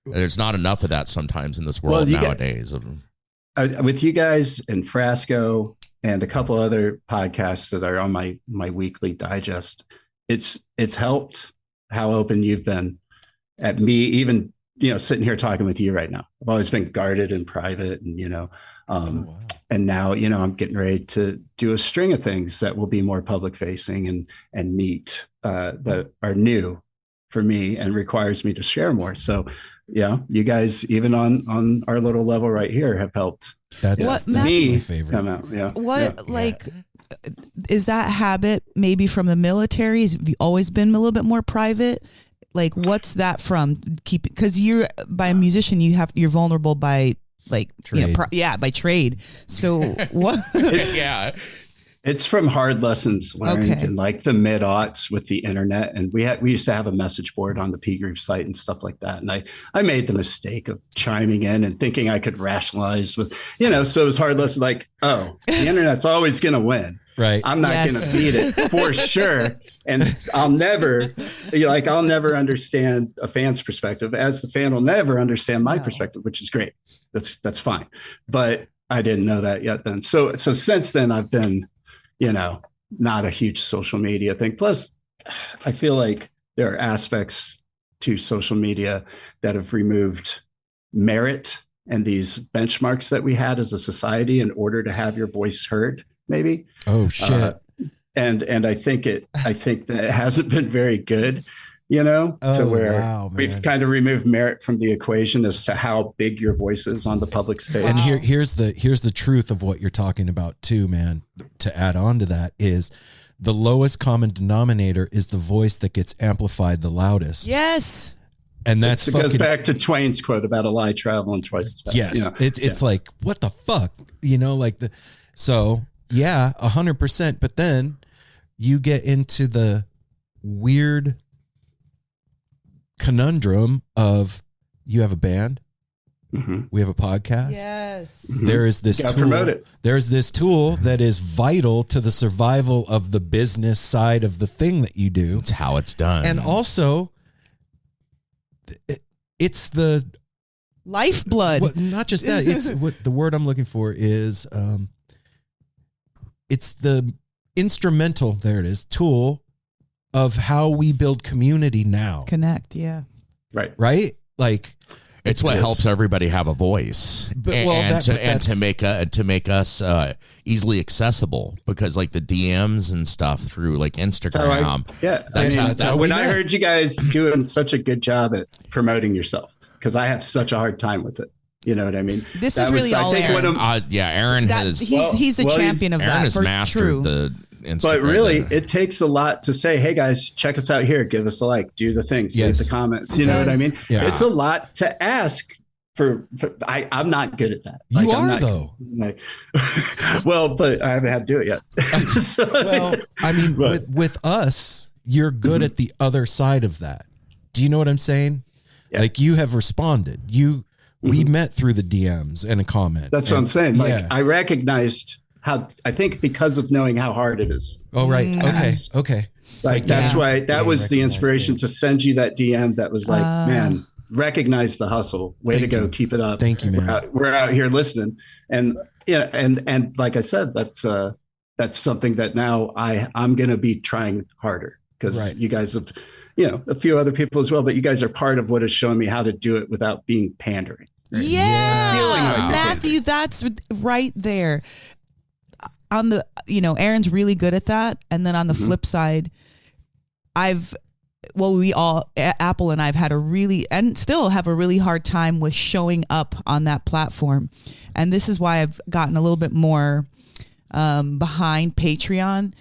There's not enough of that sometimes in this world nowadays.
With you guys and Frasco and a couple other podcasts that are on my weekly digest, it's helped how open you've been at me, even, you know, sitting here talking with you right now. I've always been guarded and private, and, you know, and now, you know, I'm getting ready to do a string of things that will be more public facing and neat, that are new for me and requires me to share more. So yeah, you guys, even on our little level right here, have helped.
That's
What,
my
me
favorite.
come out. Yeah.
What,
Yeah.
like, is that habit maybe from the military? Have you always been a little bit more private? Like, what's that from? Because you're, by a musician, you're vulnerable by, like, you know,
Trade.
by trade. So what?
Yeah.
It's from hard lessons learned
Okay.
in like the mid-aughts with the internet. And we used to have a message board on the P Groove site and stuff like that. And I made the mistake of chiming in and thinking I could rationalize with, you know, so it was hard lesson, like, oh, the internet's always going to win.
Right.
I'm not
Yes.
going to feed it for sure. And I'll never understand a fan's perspective, as the fan will never understand my perspective, which is great. That's fine. But I didn't know that yet then. So since then I've been, you know, not a huge social media thing. Plus, I feel like there are aspects to social media that have removed merit and these benchmarks that we had as a society in order to have your voice heard, maybe.
Oh shit.
And I think that it hasn't been very good, you know, to
Oh,
where
wow,
we've
man.
kind of removed merit from the equation as to how big your voice is on the public stage.
And here's the truth of what you're talking about too, man. To add on to that is the lowest common denominator is the voice that gets amplified the loudest.
Yes.
And that's
it goes
fucking
back to Twain's quote about a lie traveling twice as fast.
yes.
You know?
It's like, what the fuck? You know, like so yeah, 100%. But then you get into the weird conundrum of you have a band, we have a podcast.
Yes.
There is this
Gotta
tool.
promote it.
There's this tool that is vital to the survival of the business side of the thing that you do.
It's how it's done.
And also it's the
Lifeblood.
not just that, it's what the word I'm looking for is it's the instrumental, there it is, tool of how we build community now.
Connect. Yeah.
Right? Like
it's what helps everybody have a voice,
But-
and,
well,
and
that-
to,
but
and to
that's-
make us easily accessible, because like the DMs and stuff through like Instagram. That's how
when
we
I
met.
heard you guys doing such a good job at promoting yourself, because I have such a hard time with it. You know what I mean?
This
That
is really all
I think
Aaron.
one of-
Aaron
That,
has
he's the
well,
champion of
Aaron
that.
has
For
mastered
true.
the Instagram.
But really, it takes a lot to say, hey guys, check us out here. Give us a like, do the things,
Yes.
leave the comments. You know what I mean?
Yeah.
It's a lot to ask for I'm not good at that.
You
I'm
are,
not-
though.
like, well, but I haven't had to do it yet. So,
well, I mean,
But-
with us, you're good at the other side of that. Do you know what I'm saying?
Yeah.
Like you have responded. We met through the DMs and a comment.
that's what I'm saying. Like
yeah.
I recognized I think because of knowing how hard it is.
Oh, right. Okay.
Like that's why that was the inspiration
it.
to send you that DM that was like, man, recognize the hustle. Way to go. Keep it up.
Thank you, man.
We're out here listening. And and like I said, that's something that now I'm going to be trying harder because you guys have, a few other people as well, but you guys are part of what has shown me how to do it without being pandering. Right?
Yeah.
Like
Matthew, that's right there. On the, Aaron's really good at that. And then on the flip side, Apple and I've had and still have a really hard time with showing up on that platform. And this is why I've gotten a little bit more behind Patreon.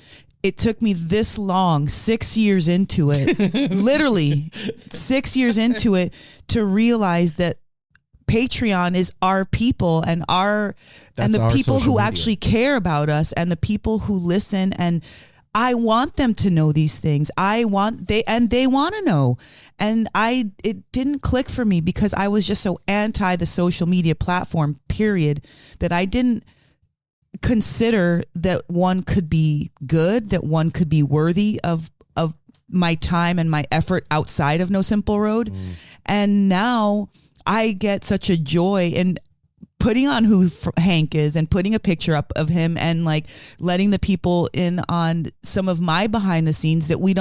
It took me this long, 6 years into it, literally 6 years into it, to realize that Patreon is our people and the people who actually care about us and the people who listen. And I want them to know these things. They want to know. And it didn't click for me because I was just so anti the social media platform, period, that I didn't consider that one could be good, that one could be worthy of my time and my effort outside of No Simple Road. And now I get such a joy in putting on who Hank is and putting a picture up of him and like letting the people in on some of my behind the scenes that we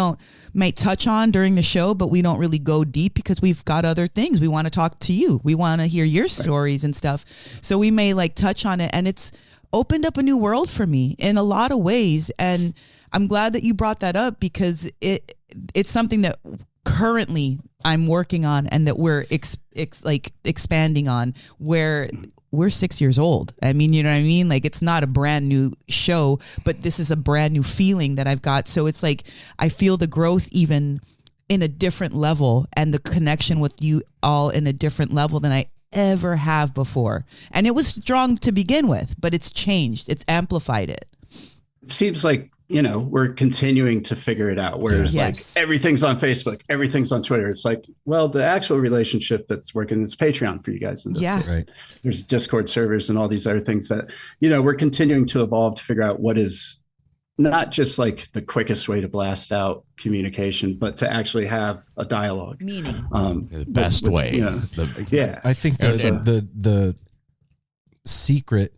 might touch on during the show, but we don't really go deep because we've got other things. We want to talk to you. We want to hear your stories and stuff. So we may like touch on it, and it's opened up a new world for me in a lot of ways. And I'm glad that you brought that up because it's something that currently I'm working on and that we're expanding on, where we're 6 years old. I mean, you know what I mean? Like, it's not a brand new show, but this is a brand new feeling that I've got. So it's like, I feel the growth even in a different level and the connection with you all in a different level than I ever have before. And it was strong to begin with, but it's changed. It's amplified it.
It seems like, we're continuing to figure it out. Whereas like everything's on Facebook, everything's on Twitter. It's like, well, the actual relationship that's working is Patreon for you guys. In this case. Right. There's Discord servers and all these other things that, we're continuing to evolve to figure out what is not just like the quickest way to blast out communication, but to actually have a dialogue.
Meaning.
The best way.
I think the secret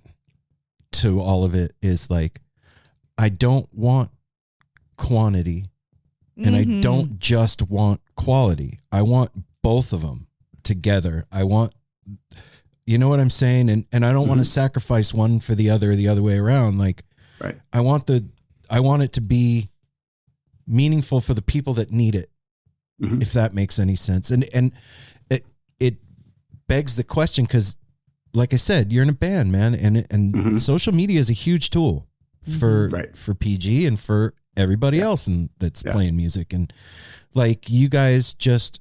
to all of it is like, I don't want quantity and I don't just want quality. I want both of them together. I want, you know what I'm saying? And I don't want to sacrifice one for the other or the other way around. Like, I want it to be meaningful for the people that need it, if that makes any sense. And it begs the question, because like I said, you're in a band, man, and social media is a huge tool for PG and for everybody else that's playing music. And like, you guys just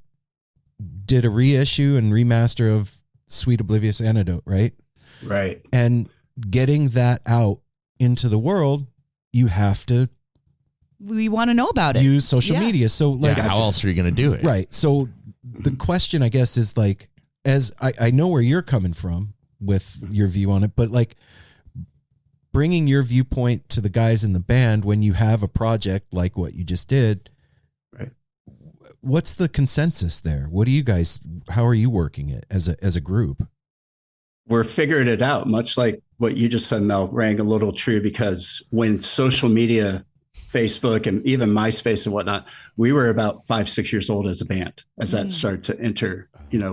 did a reissue and remaster of Sweet Oblivious Antidote, right?
Right.
And getting that out into the world, you have to,
we want to know about it.
Use social media. So like,
how else are you going to do it?
Right. So the question, I guess, is like, as I know where you're coming from with your view on it, but like, bringing your viewpoint to the guys in the band when you have a project like what you just did, what's the consensus there? What do you guys, how are you working it as a group?
We're figuring it out, much like what you just said, Mel, rang a little true, because when social media, Facebook and even MySpace and whatnot, we were about 5-6 years old as a band, as that started to enter,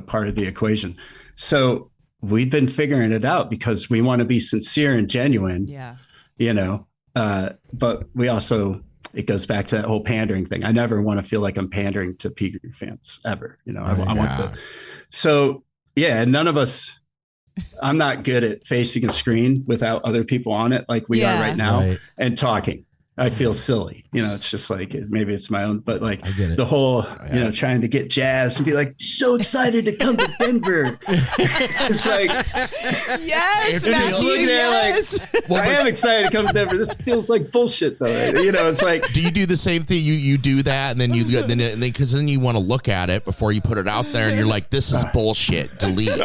part of the equation. So we've been figuring it out because we want to be sincere and genuine, but we also, it goes back to that whole pandering thing. I never want to feel like I'm pandering to P Group fans ever, I want none of us, I'm not good at facing a screen without other people on it like we are right now and talking. I feel silly, it's just like, maybe it's my own, but like the whole, trying to get jazzed and be like, so excited to come to Denver. It's like,
yes, Matthew,
like, I am excited to come to Denver. This feels like bullshit though. It's like,
do you do the same thing? You do that. And then because then you want to look at it before you put it out there and you're like, this is bullshit. Delete.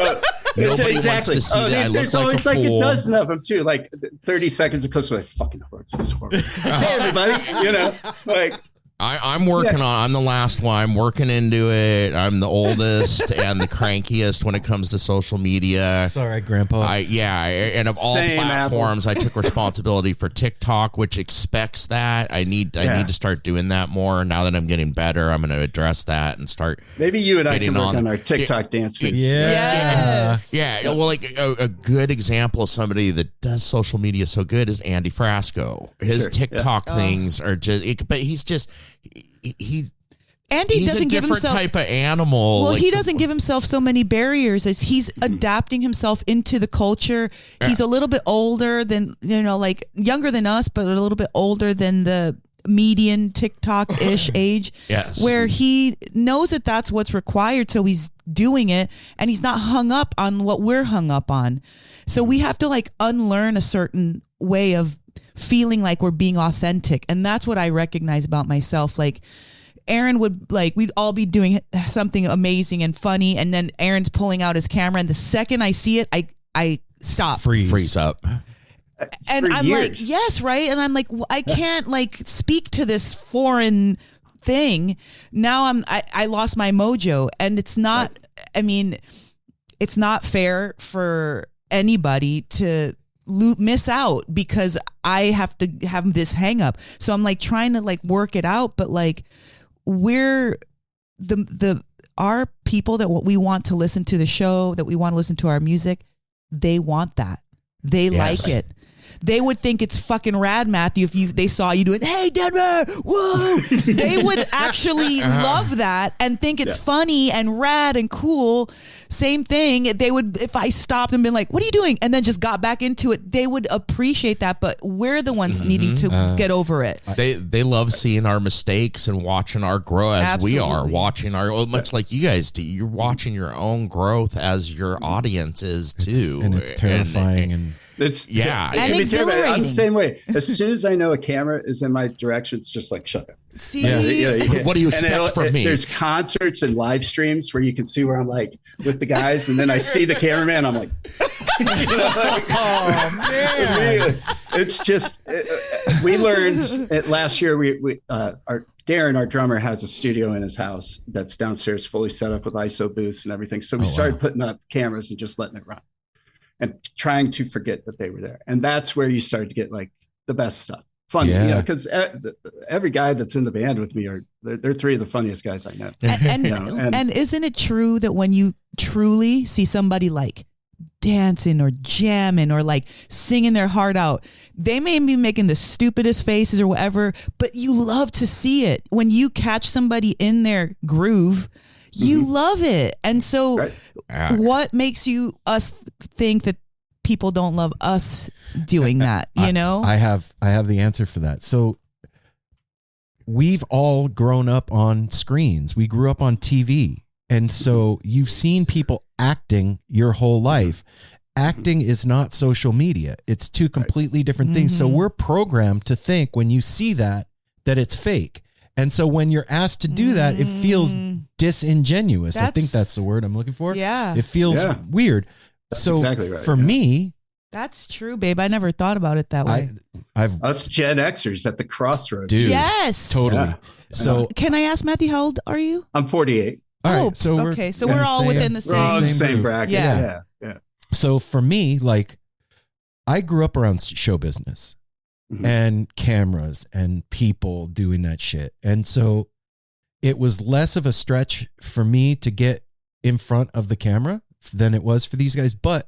Nobody wants to see that. I look
There's
like
always
a
like
fool.
a dozen of them too. Like 30 seconds of clips. Like fucking horrible. Hey everybody, like.
I'm working on. I'm the last one. I'm working into it. I'm the oldest and the crankiest when it comes to social media.
It's all right, Grandpa.
And of all
Same,
platforms, I took responsibility for TikTok, which expects that. I need to start doing that more. Now that I'm getting better, I'm going to address that and start.
Maybe you and I
getting
can work on our TikTok dance moves.
Yes.
Yeah. Well, like a good example of somebody that does social media so good is Andy Frasco. His
Sure,
TikTok things are just, but he's just.
Andy
He's
doesn't
a
give
different
himself
type of animal.
Well,
like,
he doesn't give himself so many barriers as he's adapting himself into the culture. He's a little bit older than, like younger than us, but a little bit older than the median TikTok-ish age.
Yes.
Where he knows that that's what's required. So he's doing it and he's not hung up on what we're hung up on. So we have to like unlearn a certain way of feeling like we're being authentic. And that's what I recognize about myself. Like Aaron would we'd all be doing something amazing and funny. And then Aaron's pulling out his camera. And the second I see it, I stop.
freeze up.
And
For
I'm
years.
like, yes, right. And I'm like, I can't like speak to this foreign thing. Now I lost my mojo, and it's not, I mean, it's not fair for anybody to miss out because I have to have this hang up. So I'm like trying to like work it out, but like we're our people that we want to listen to the show, that we want to listen to our music, they want that. They like it. They would think it's fucking rad, Matthew, if they saw you doing, hey, Denver, whoa. They would actually love that and think it's funny and rad and cool. Same thing. They would, if I stopped and been like, what are you doing? And then just got back into it, they would appreciate that. But we're the ones needing to get over it.
They love seeing our mistakes and watching our growth as we are
Absolutely.
watching our, much like you guys do. You're watching your own growth as your audience is too.
And it's terrifying and
It's
And
I mean,
exhilarating.
I'm the same way. As soon as I know a camera is in my direction, it's just like shut up.
See,
What do you expect from me?
There's concerts and live streams where you can see where I'm like with the guys, and then I see the cameraman. I'm like,
oh man,
it's just we learned last year. Our Darren, our drummer, has a studio in his house that's downstairs, fully set up with ISO booths and everything. So we started putting up cameras and just letting it run, and trying to forget that they were there. And that's where you start to get like the best stuff. Funny, because every guy that's in the band with me they're three of the funniest guys I know.
And isn't it true that when you truly see somebody like dancing or jamming or like singing their heart out, they may be making the stupidest faces or whatever, but you love to see it. When you catch somebody in their groove, you love it. And so what makes us think that people don't love us doing that, you know?
I have the answer for that. So we've all grown up on screens. We grew up on TV. And so you've seen people acting your whole life. Acting is not social media. It's two completely different things. So we're programmed to think when you see that it's fake. And so when you're asked to do that, it feels disingenuous. I think that's the word I'm looking for.
Yeah.
It feels weird.
That's
so
exactly right,
for me,
That's true, babe. I never thought about it that way.
I've
us Gen Xers at the crossroads.
dude,
Yes.
totally.
Yeah.
So
Can I ask Matthew, how old are you?
I'm 48.
all right, so we're
okay. So
in
we're
the
all within the
We're all in the
same.
same
groove.
bracket.
Yeah.
Yeah.
So for me, like, I grew up around show business and cameras and people doing that shit. And so it was less of a stretch for me to get in front of the camera than it was for these guys. But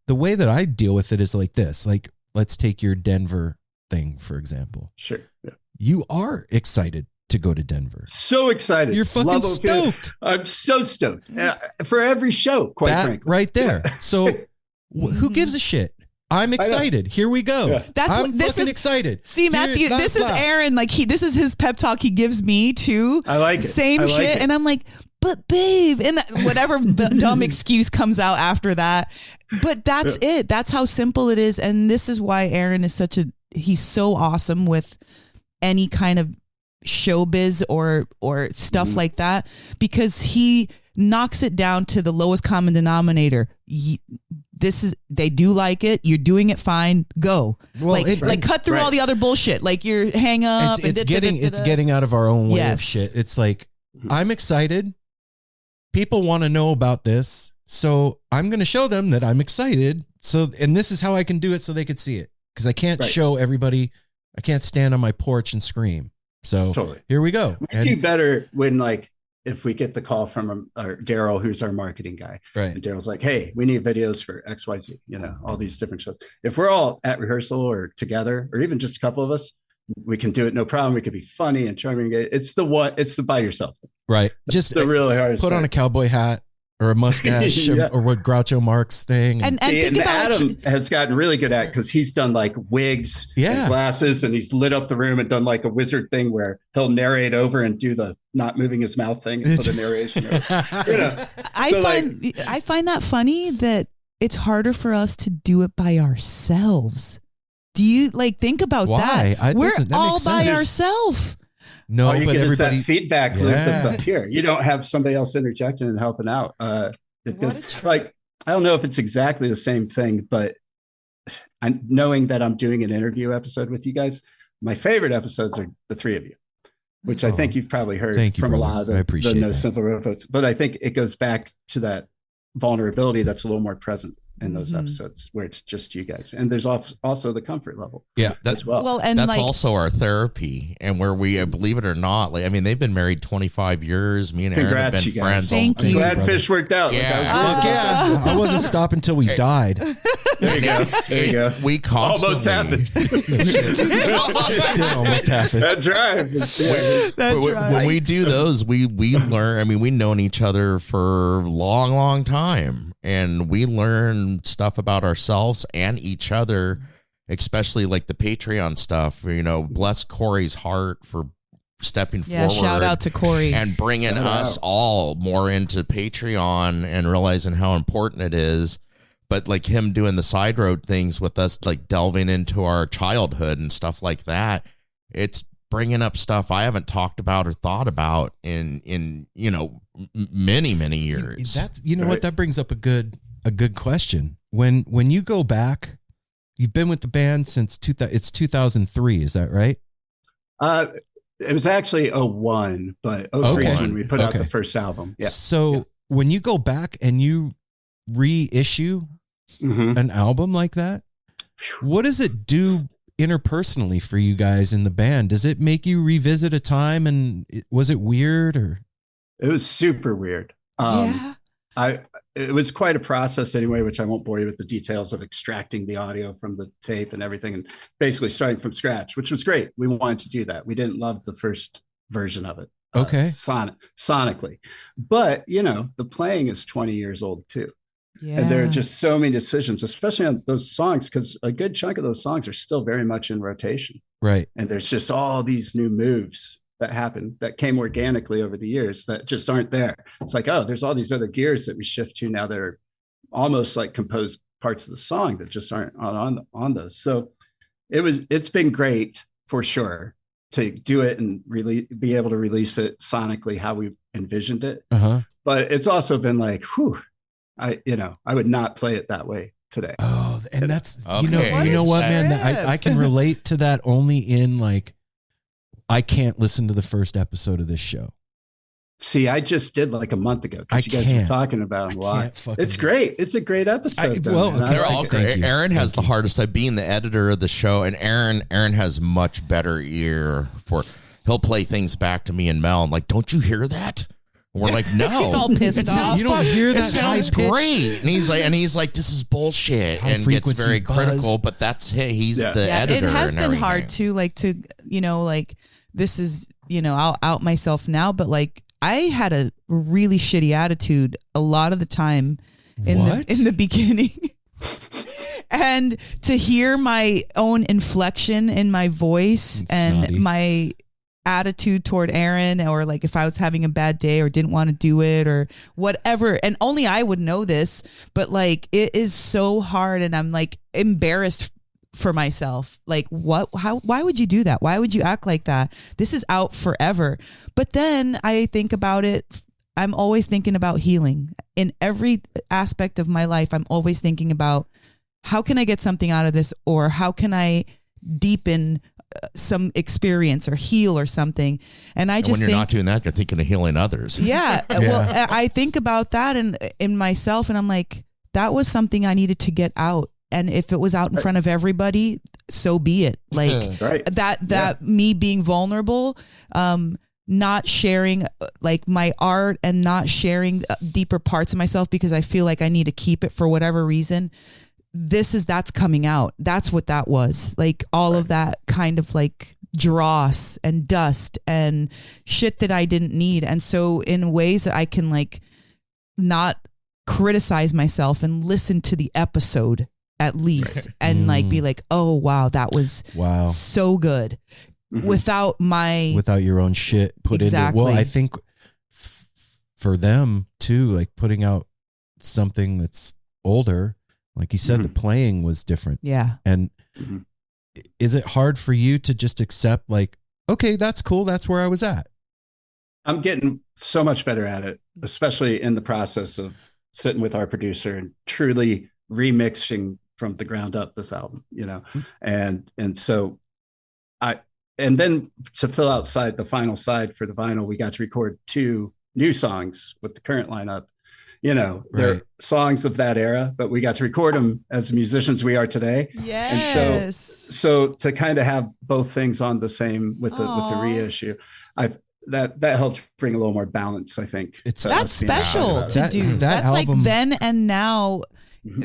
the way that I deal with it is like this. Like, let's take your Denver thing, for example.
Sure. Yeah.
You are excited to go to Denver.
So excited.
You're fucking
Love it.
stoked.
I'm so stoked for every show, quite
That
frankly.
right there. So who gives a shit? I'm excited. Here we go.
Yeah.
That's
I'm
what this
fucking
is.
excited.
See, Matthew,
Here,
this is Aaron. Like this is his pep talk he gives me too.
I like it.
Same
I like
shit.
it.
And I'm like, but babe, and whatever dumb excuse comes out after that. But that's it. That's how simple it is. And this is why Aaron is he's so awesome with any kind of showbiz or stuff like that, because he knocks it down to the lowest common denominator. They do like it. You're doing it fine. Go.
Well,
cut through all the other bullshit. Like your hang up.
It's getting out of our own way of shit. It's like, I'm excited. People want to know about this. So I'm going to show them that I'm excited. So, and this is how I can do it so they could see it. Because I can't show everybody. I can't stand on my porch and scream. So here we go.
We do better when, like, if we get the call from Daryl, who's our marketing guy,
right?
And Daryl's like, "Hey, we need videos for XYZ, all these different shows." If we're all at rehearsal or together, or even just a couple of us, we can do it, no problem. We could be funny and charming. It's the by yourself,
right?
That's
just
the really hardest.
Put on a cowboy hat or a mustache or what Groucho Marx thing.
And
Adam has gotten really good at, because he's done like wigs and glasses, and he's lit up the room and done like a wizard thing where he'll narrate over and do the not moving his mouth thing for the narration.
I find that funny that it's harder for us to do it by ourselves. Do you think about that? We're all by ourselves.
No, but everybody that feedback loop that's up here. You don't have somebody else interjecting and helping out. Because I don't know if it's exactly the same thing, but knowing that I'm doing an interview episode with you guys, my favorite episodes are the three of you, which I think you've probably heard from a lot of the No Simple Road folks. But I think it goes back to that vulnerability that's a little more present in those episodes where it's just you guys, and there's also the comfort level.
That's
and
that's also our therapy, and where we believe it or not, they've been married 25 years. Me and Aaron have been friends.
Thank you.
I'm glad Phish worked out.
I wasn't stopping until we died.
There you go.
We constantly
almost happened.
It did almost happen.
That drive.
When we do those, we learn. We've known each other for a long time, and we learn stuff about ourselves and each other, especially like the Patreon stuff. Bless Corey's heart for stepping forward.
Shout out to Corey
and bringing us all more into Patreon and realizing how important it is. But like him doing the side road things with us, like delving into our childhood and stuff like that, it's bringing up stuff I haven't talked about or thought about in many years.
What that brings up a good question. When you go back, you've been with the band since 2003, is that right?
It was actually 01, but 03 is when we put out the first album. Yeah.
So when you go back and you reissue an album like that, what does it do interpersonally for you guys in the band? Does it make you revisit a time, and was it weird or?
It was super weird. It was quite a process anyway, which I won't bore you with the details of extracting the audio from the tape and everything, and basically starting from scratch, which was great. We wanted to do that. We didn't love the first version of it. Sonically, but the playing is 20 years old too. Yeah. And there are just so many decisions, especially on those songs, because a good chunk of those songs are still very much in rotation.
Right.
And there's just all these new moves that happened that came organically over the years that just aren't there. It's like, there's all these other gears that we shift to now that are almost like composed parts of the song that just aren't on those. So it's been great for sure to do it and really be able to release it sonically how we envisioned it. But it's also been like, I would not play it that way today.
Oh, and that's, you know what, man, I can relate to that only in I can't listen to the first episode of this show.
See, I just did like a month ago because you guys were talking about them a lot. It's great. It's a great episode.
They're all great. Aaron has the hardest time being the editor of the show, and Aaron has much better ear for. He'll play things back to me and Mel, and like, don't you hear that? And we're like, no.
He's all pissed off.
You don't hear that?
It sounds great. And he's like, this is bullshit, and gets very critical. But that's he's the editor.
It has been hard to this is I'll out myself now, but I had a really shitty attitude a lot of the time in the beginning. And to hear my own inflection in my voice and my attitude toward Aaron, or if I was having a bad day or didn't want to do it or whatever, and only I would know this, but it is so hard, and I'm embarrassed for myself. Why would you do that? Why would you act like that? This is out forever. But then I think about it I'm always thinking about healing in every aspect of my life. I'm always thinking about how can I get something out of this, or how can I deepen some experience or heal or something. And I just
when you're not doing that, you're thinking of healing others.
Yeah. Well, I think about that in myself, and I'm like, that was something I needed to get out. And if it was out in front of everybody, so be it. Like that me being vulnerable, not sharing like my art and not sharing deeper parts of myself because I feel like I need to keep it for whatever reason. That's coming out. That's what that was. Like all of that kind of like dross and dust and shit that I didn't need. And so in ways that I can like not criticize myself and listen to the episode at least and like be like, oh wow, that was so good without
your own shit put into it. Well, I think for them too, like putting out something that's older, like you said, the playing was different.
Yeah.
And is it hard for you to just accept like, okay, that's cool, that's where I was at?
I'm getting so much better at it, especially in the process of sitting with our producer and truly remixing from the ground up this album, you know? And so and then to fill out the final side for the vinyl, we got to record 2 new songs with the current lineup. You know, they're songs of that era, but we got to record them as musicians we are today.
Yes.
And so to kind of have both things on the same with the reissue, that helped bring a little more balance, I think.
That's special to do. That's album, like then and now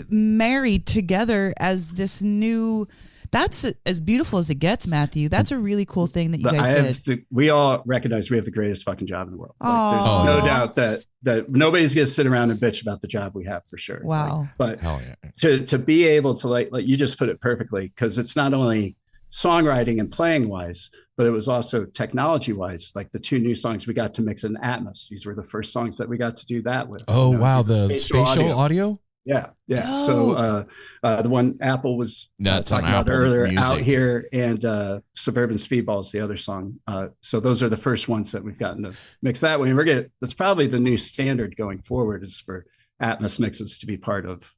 married together as this new. That's as beautiful as it gets, Matthew. That's a really cool thing that you guys did.
We all recognize we have the greatest fucking job in the world. Like, there's no doubt that nobody's going to sit around and bitch about the job we have for sure.
Wow.
Like, but to be able to like you just put it perfectly, because it's not only songwriting and playing wise, but it was also technology wise. Like the 2 new songs we got to mix in Atmos. These were the first songs that we got to do that with.
Oh, wow. The spatial audio?
Yeah. So the one Apple was talking about earlier, Music. Out Here, and Suburban Speedball's the other song. So those are the first ones that we've gotten to mix that way. And that's probably the new standard going forward, is for Atmos mixes to be part of,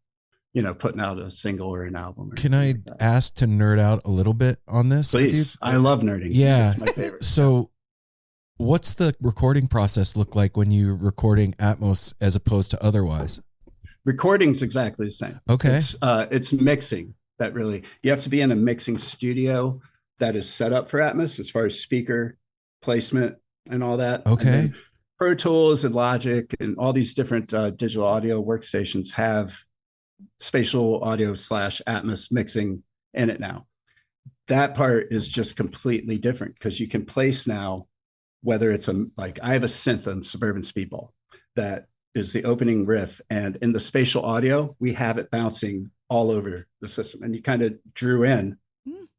you know, putting out a single or an album.
Can I ask to nerd out a little bit on this?
Please. I love nerding.
Yeah.
It's my favorite.
So what's the recording process look like when you're recording Atmos as opposed to otherwise?
Recording's exactly the same.
Okay.
It's mixing that really, you have to be in a mixing studio that is set up for Atmos as far as speaker placement and all that.
Okay.
Pro Tools and Logic and all these different digital audio workstations have spatial audio / Atmos mixing in it now. That part is just completely different because you can place now, whether it's like I have a synth on Suburban Speedball that is the opening riff, and in the spatial audio we have it bouncing all over the system, and you kind of drew in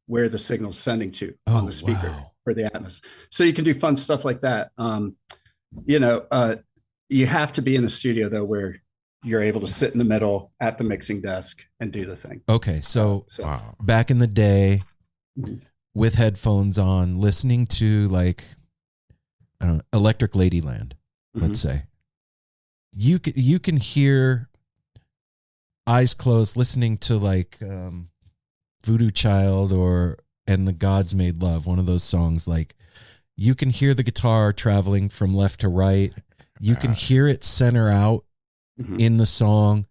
where the signal's sending to on the speaker for the Atmos. So you can do fun stuff like that. You have to be in a studio though where you're able to sit in the middle at the mixing desk and do the thing.
Okay. So back in the day with headphones on, listening to like, I don't know, Electric Ladyland, let's say, you can hear, eyes closed, listening to like Voodoo Child and the Gods Made Love, one of those songs. Like you can hear the guitar traveling from left to right. You can hear it center out in the song.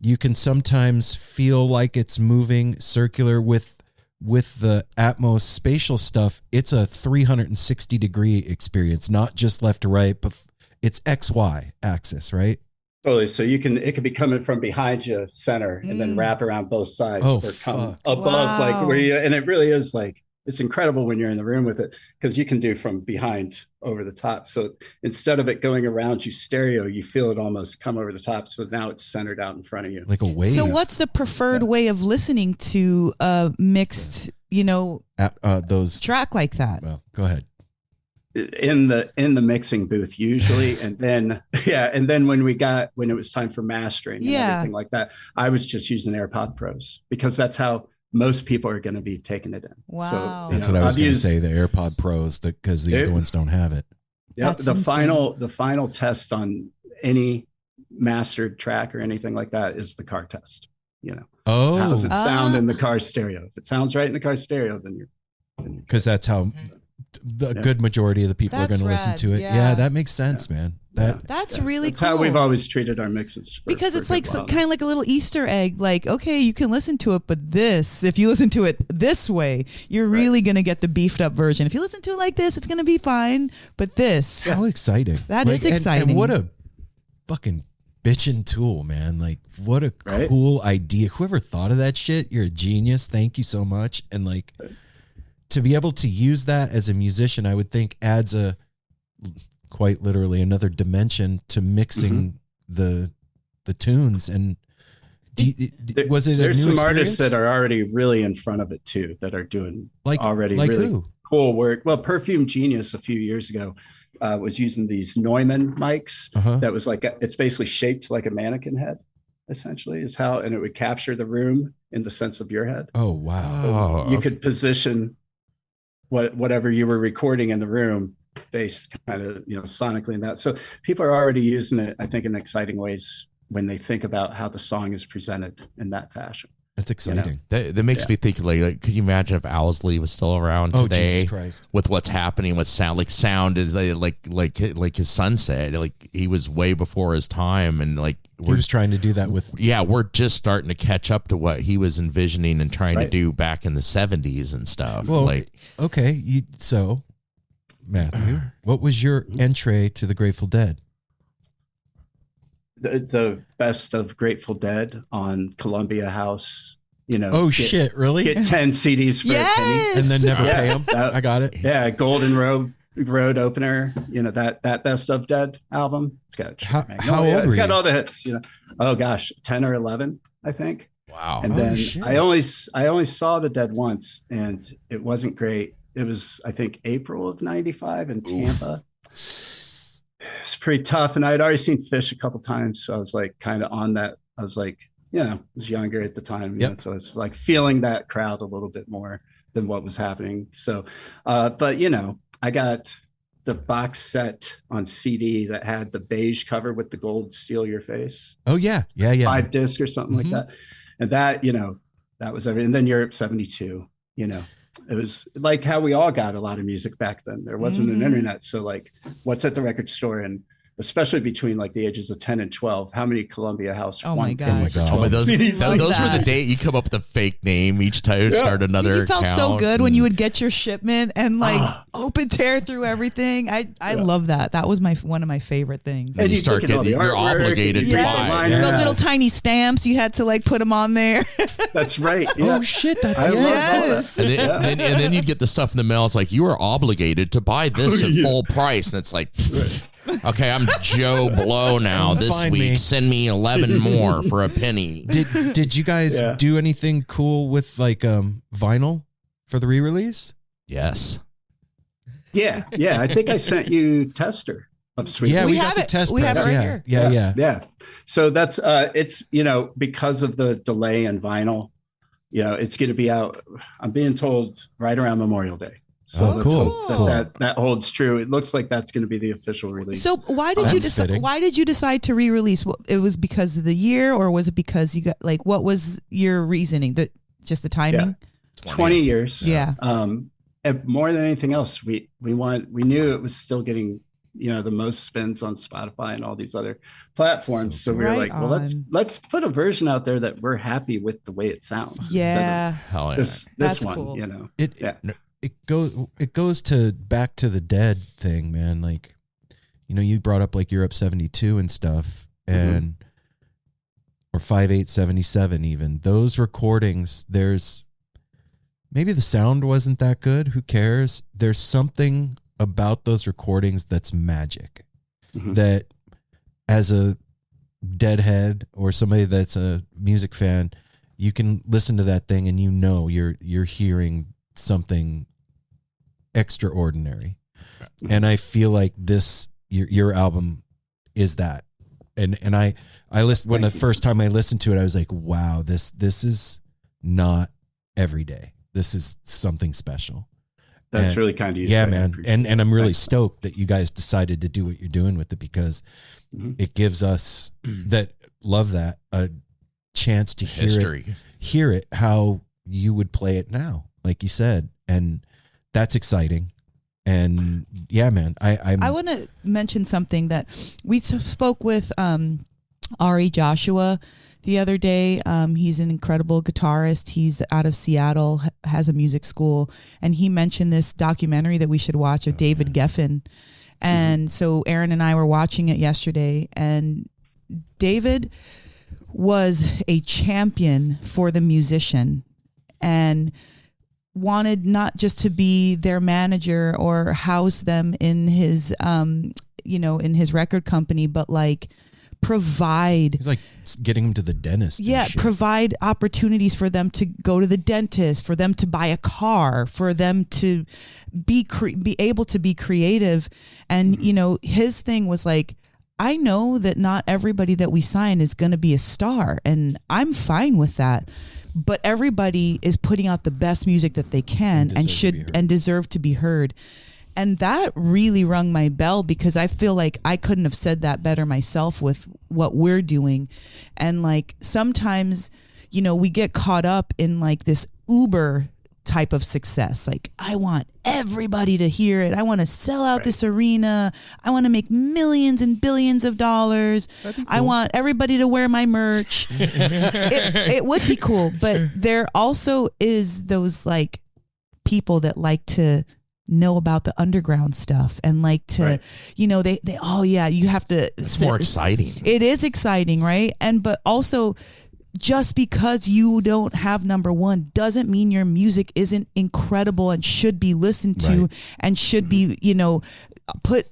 You can sometimes feel like it's moving circular with the Atmos spatial stuff. It's a 360 degree experience, not just left to right, but it's XY axis, right?
Totally. So it can be coming from behind you, center, and then wrap around both sides, or come above, like where you. And it really is like, it's incredible when you're in the room with it, because you can do from behind over the top. So instead of it going around you stereo, you feel it almost come over the top. So now it's centered out in front of you,
like a wave.
So what's the preferred way of listening to mixed, those track like that?
Well, go ahead.
In the mixing booth usually, and then when it was time for mastering and everything like that, I was just using AirPod Pros, because that's how most people are going to be taking it in.
Wow.
So
that's what I was going to say, the AirPod Pros, because the other ones don't have it.
Yep.
That's
The
insane.
final test on any mastered track or anything like that is the car test. You know, how does
Oh,
it sound
Ah.
in the car stereo? If it sounds right in the car stereo, then you're
because that's how the
Yeah.
good majority of the people are
That's
going to listen
rad,
to it.
yeah.
Yeah, that makes sense, man. That
That's really
that's
cool.
how we've always treated our mixes.
Because it's
a
like
good while.
kind of like a little Easter egg. Like, okay, you can listen to it, but if you listen to it this way, you're really going to get the beefed up version. If you listen to it like this, it's going to be fine. But this,
how exciting.
That is
and
exciting.
what a fucking bitchin' tool, man. Like, what a
Right?
cool idea. Whoever thought of that shit, you're a genius. Thank you so much. And like, to be able to use that as a musician, I would think adds quite literally another dimension to mixing the tunes. And was it a
There's
new
some artists
experience?
that are already really in front of it too, that are doing already
like
really
who?
cool work. Well, Perfume Genius a few years ago was using these Neumann mics. That was like it's basically shaped like a mannequin head, essentially, is how, and it would capture the room in the sense of your head.
Oh wow!
So you could position whatever you were recording in the room based kind of sonically in that. So people are already using it, I think, in exciting ways when they think about how the song is presented in that fashion.
That's exciting.
That makes me think like, could you imagine if Owsley was still around today?
Jesus Christ.
With what's happening with sound? Like sound is like his son said, like he was way before his time, and like
He was trying to do that with.
Yeah, we're just starting to catch up to what he was envisioning and trying to do back in the 70s and stuff.
Well,
like,
okay, so Matthew, what was your entree to the Grateful Dead?
The best of Grateful Dead on Columbia House.
Shit, really?
Get 10 CDs for a penny,
and then never pay them. I got it.
Yeah, Golden Road opener. That best of Dead album. It's got
how old
it's
were
got
you?
all the hits. Oh gosh, 10 or 11, I think.
wow.
And then I only saw the Dead once, and it wasn't great. It was, I think, April of '95 in Tampa. It's pretty tough, and I'd already seen Phish a couple times, so I was like kind of on that. I was like, I was younger at the time, so I was like feeling that crowd a little bit more than what was happening. So, but I got the box set on CD that had the beige cover with the gold "Steal Your Face."
Oh yeah.
5 disc or something like that, and that that was everything. And then Europe '72. It was like how we all got a lot of music back then. There wasn't an internet, so like what's at the record store, and especially between like the ages of 10 and 12, how many Columbia House
Oh my gosh.
Oh my God.
Oh, but those
Love
were
that.
the day you come up with a fake name each time you start another
You felt so
account.
good when you would get your shipment and like open tear through everything. I love that. That was one of my favorite things.
And you
you
start
look at all
getting,
the
you're
artwork,
obligated
you
to
get
Yes.
the
buy.
line.
Those
Yeah.
little tiny stamps, you had to like put them on there.
That's right. Yeah.
Oh shit, that's
I love all
Yes.
that.
And then you'd get the stuff in the mail. It's like, you are obligated to buy this at full price. And it's like, okay, I'm Joe Blow now this
Find
week.
me.
Send me 11 more for a penny.
Did you guys do anything cool with like vinyl for the re-release?
Yes.
Yeah. I think I sent you Tester of Sweet.
Yeah,
We
we
have
got the
it.
test
We have
press.
it right
Yeah.
here.
Yeah.
So that's it's because of the delay in vinyl, it's going to be out. I'm being told right around Memorial Day. So let's
cool.
hope that holds true. It looks like that's going to be the official release.
So why did you
That's
decide?
fitting.
Why did you decide to re-release? It was because of the year, or was it because you got like what was your reasoning? Just the timing?
20 years.
Yeah.
And more than anything else, we knew it was still getting the most spins on Spotify and all these other platforms. So we were
Right
like, well,
on.
let's put a version out there that we're happy with the way it sounds.
Yeah.
Hell yeah.
This
That's
one,
cool.
It goes to back to the Dead thing, man. Like, you brought up like Europe 72 and stuff, and or 5877 even. Those recordings, there's maybe the sound wasn't that good. Who cares? There's something about those recordings that's magic. That as a Deadhead or somebody that's a music fan, you can listen to that thing and you're hearing something extraordinary. And I feel like your album is that. And I listened when the first time I listened to it, I was like, wow, this is not every day. This is something special.
That's really kind of you.
Yeah, man. And I'm really stoked that you guys decided to do what you're doing with it, because it gives us that love that a chance to hear it how you would play it now, like you said. And that's exciting. And yeah, man, I
want to mention something that we spoke with Ari Joshua the other day. He's an incredible guitarist. He's out of Seattle, has a music school, and he mentioned this documentary that we should watch of David Geffen. And so Aaron and I were watching it yesterday, and David was a champion for the musician and wanted not just to be their manager or house them in his, in his record company, but like provide.
He's like getting them to the dentist.
Yeah, provide opportunities for them to go to the dentist, for them to buy a car, for them to be able to be creative. And, his thing was like, I know that not everybody that we sign is going to be a star, and I'm fine with that. But everybody is putting out the best music that they can and should and deserve to be heard. And that really rung my bell, because I feel like I couldn't have said that better myself with what we're doing. And like sometimes, we get caught up in like this Uber type of success. Like, I want everybody to hear it. I want to sell out this arena. I want to make millions and billions of dollars. Cool. I want everybody to wear my merch. It would be cool. But there also is those like people that like to know about the underground stuff and like to, you have to.
It's more exciting.
It is exciting, right? But also, just because you don't have number one doesn't mean your music isn't incredible and should be listened to and should be, put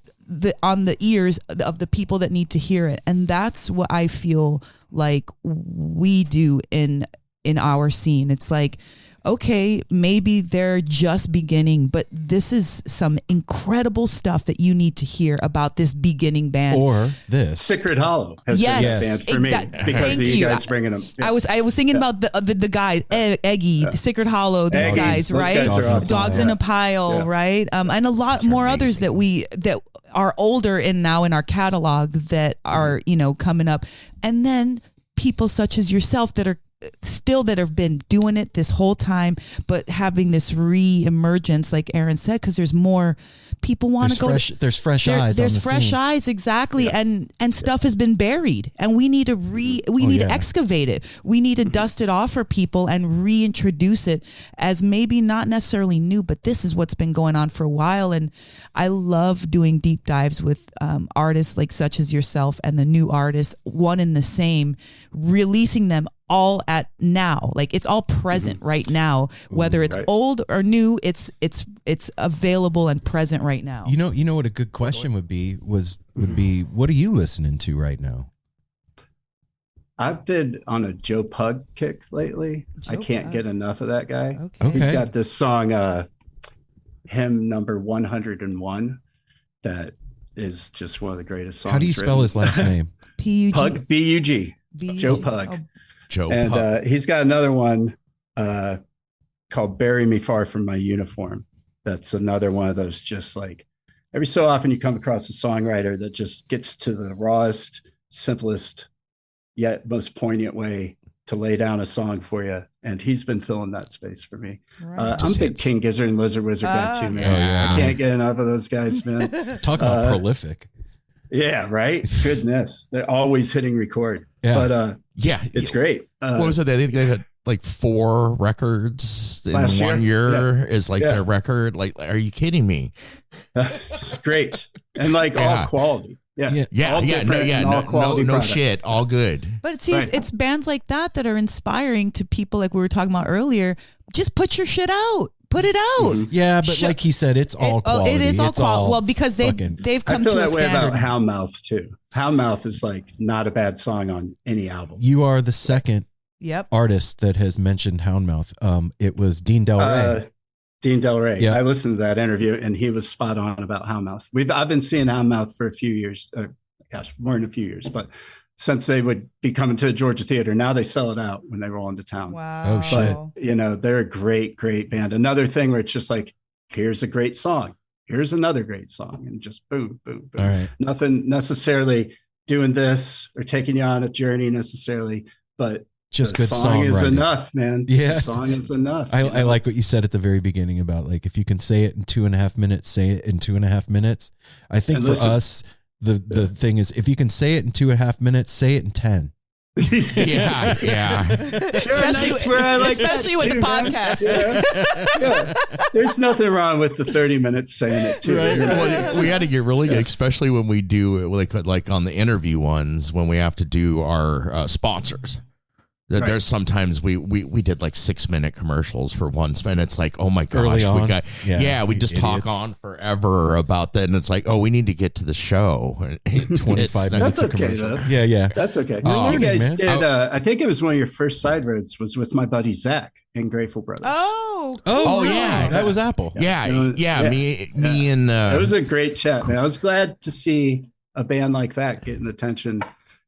on the ears of the people that need to hear it. And that's what I feel like we do in our scene. It's like, okay, maybe they're just beginning, but this is some incredible stuff that you need to hear about this beginning band.
Or this.
Sacred Hollow has been a band for me because of you guys bringing them.
Yeah. I was thinking about the guys, Eggy, Sacred Hollow, these guys, right?
Guys awesome.
Dogs in a Pile, right? And a lot more others that are older and now in our catalog that are, coming up. And then people such as yourself that have been doing it this whole time, but having this re-emergence, like Aaron said, because there's more people want to go.
There's fresh eyes.
There's fresh eyes, exactly, and stuff has been buried, and we need to to excavate it. We need to dust it off for people and reintroduce it as maybe not necessarily new, but this is what's been going on for a while. And I love doing deep dives with artists like such as yourself and the new artists, one and the same, releasing them all at now, like it's all present right now, whether it's old or new, it's available and present right now.
You know what a good question would be what are you listening to right now?
I've been on a Joe Pug kick lately. I can't get enough of that guy.
Okay.
He's got this song, hymn number 101, that is just one of the greatest songs.
How do you spell his last name?
P-U-G.
Pug, B-U-G. Joe Pug.
Oh.
And he's got another one called Bury Me Far From My Uniform. That's another one of those, just like every so often you come across a songwriter that just gets to the rawest, simplest, yet most poignant way to lay down a song for you. And he's been filling that space for me.
Right.
I'm a big King Gizzard and Lizard Wizard guy too, man. I can't get enough of those guys, man.
Talk about prolific.
Yeah, right? Goodness. They're always hitting record.
Yeah.
But it's great.
What was it? They had like 4 records in
last
1 year is like their record. Like, are you kidding me?
Great. And like all quality. No
shit, all good.
But see, it's bands like that are inspiring to people, like we were talking about earlier. Just put your shit out. Put it out.
Mm-hmm.
Yeah, but like he said, it's all quality.
It is all quality. Well, because they've come to a standard.
I feel that way about Houndmouth too. Houndmouth is like not a bad song on any album.
You are the second artist that has mentioned Houndmouth. It was Dean Del Rey.
Dean Del Rey.
Yeah.
I listened to that interview and he was spot on about Houndmouth. I've been seeing Houndmouth for a few years. More than a few years, but since they would be coming to the Georgia Theater, now they sell it out when they roll into town.
Wow.
Oh shit.
But they're a great, great band. Another thing where it's just like, here's a great song. Here's another great song, and just boom, boom, boom.
All right.
Nothing necessarily doing this or taking you on a journey necessarily, but
Just
the
good
song is
songwriting.
enough, man.
Yeah.
The song is enough.
I like what you said at the very beginning about like if you can say it in 2.5 minutes, say it in 2.5 minutes. I think
And
for
listen-
us, the thing is if you can say it in 2.5 minutes, say it in 10.
Yeah, yeah.
Especially,
where I like
especially
that
with the
too, man.
podcast.
Yeah. There's nothing wrong with the 30 minutes saying it too.
Right.
You know?
Well, we had to get really, especially when we do like on the interview ones, when we have to do our sponsors.
Right.
There's sometimes we did like 6-minute commercials for one, and it's like, oh my gosh,
Early on.
we got we
you
just talk
idiots.
on forever about that, and it's like, oh, we need to get to the show.
25 minutes
That's
of
okay,
commercial.
though.
Yeah.
That's okay.
You're
you
learning,
guys
man.
did. I think it was one of your first side roads was with my buddy Zach and Grateful Brothers.
Oh,
Oh,
really?
yeah.
That was Apple.
Yeah,
Yeah.
me and
It was a great chat, man. I was glad to see a band like that getting attention.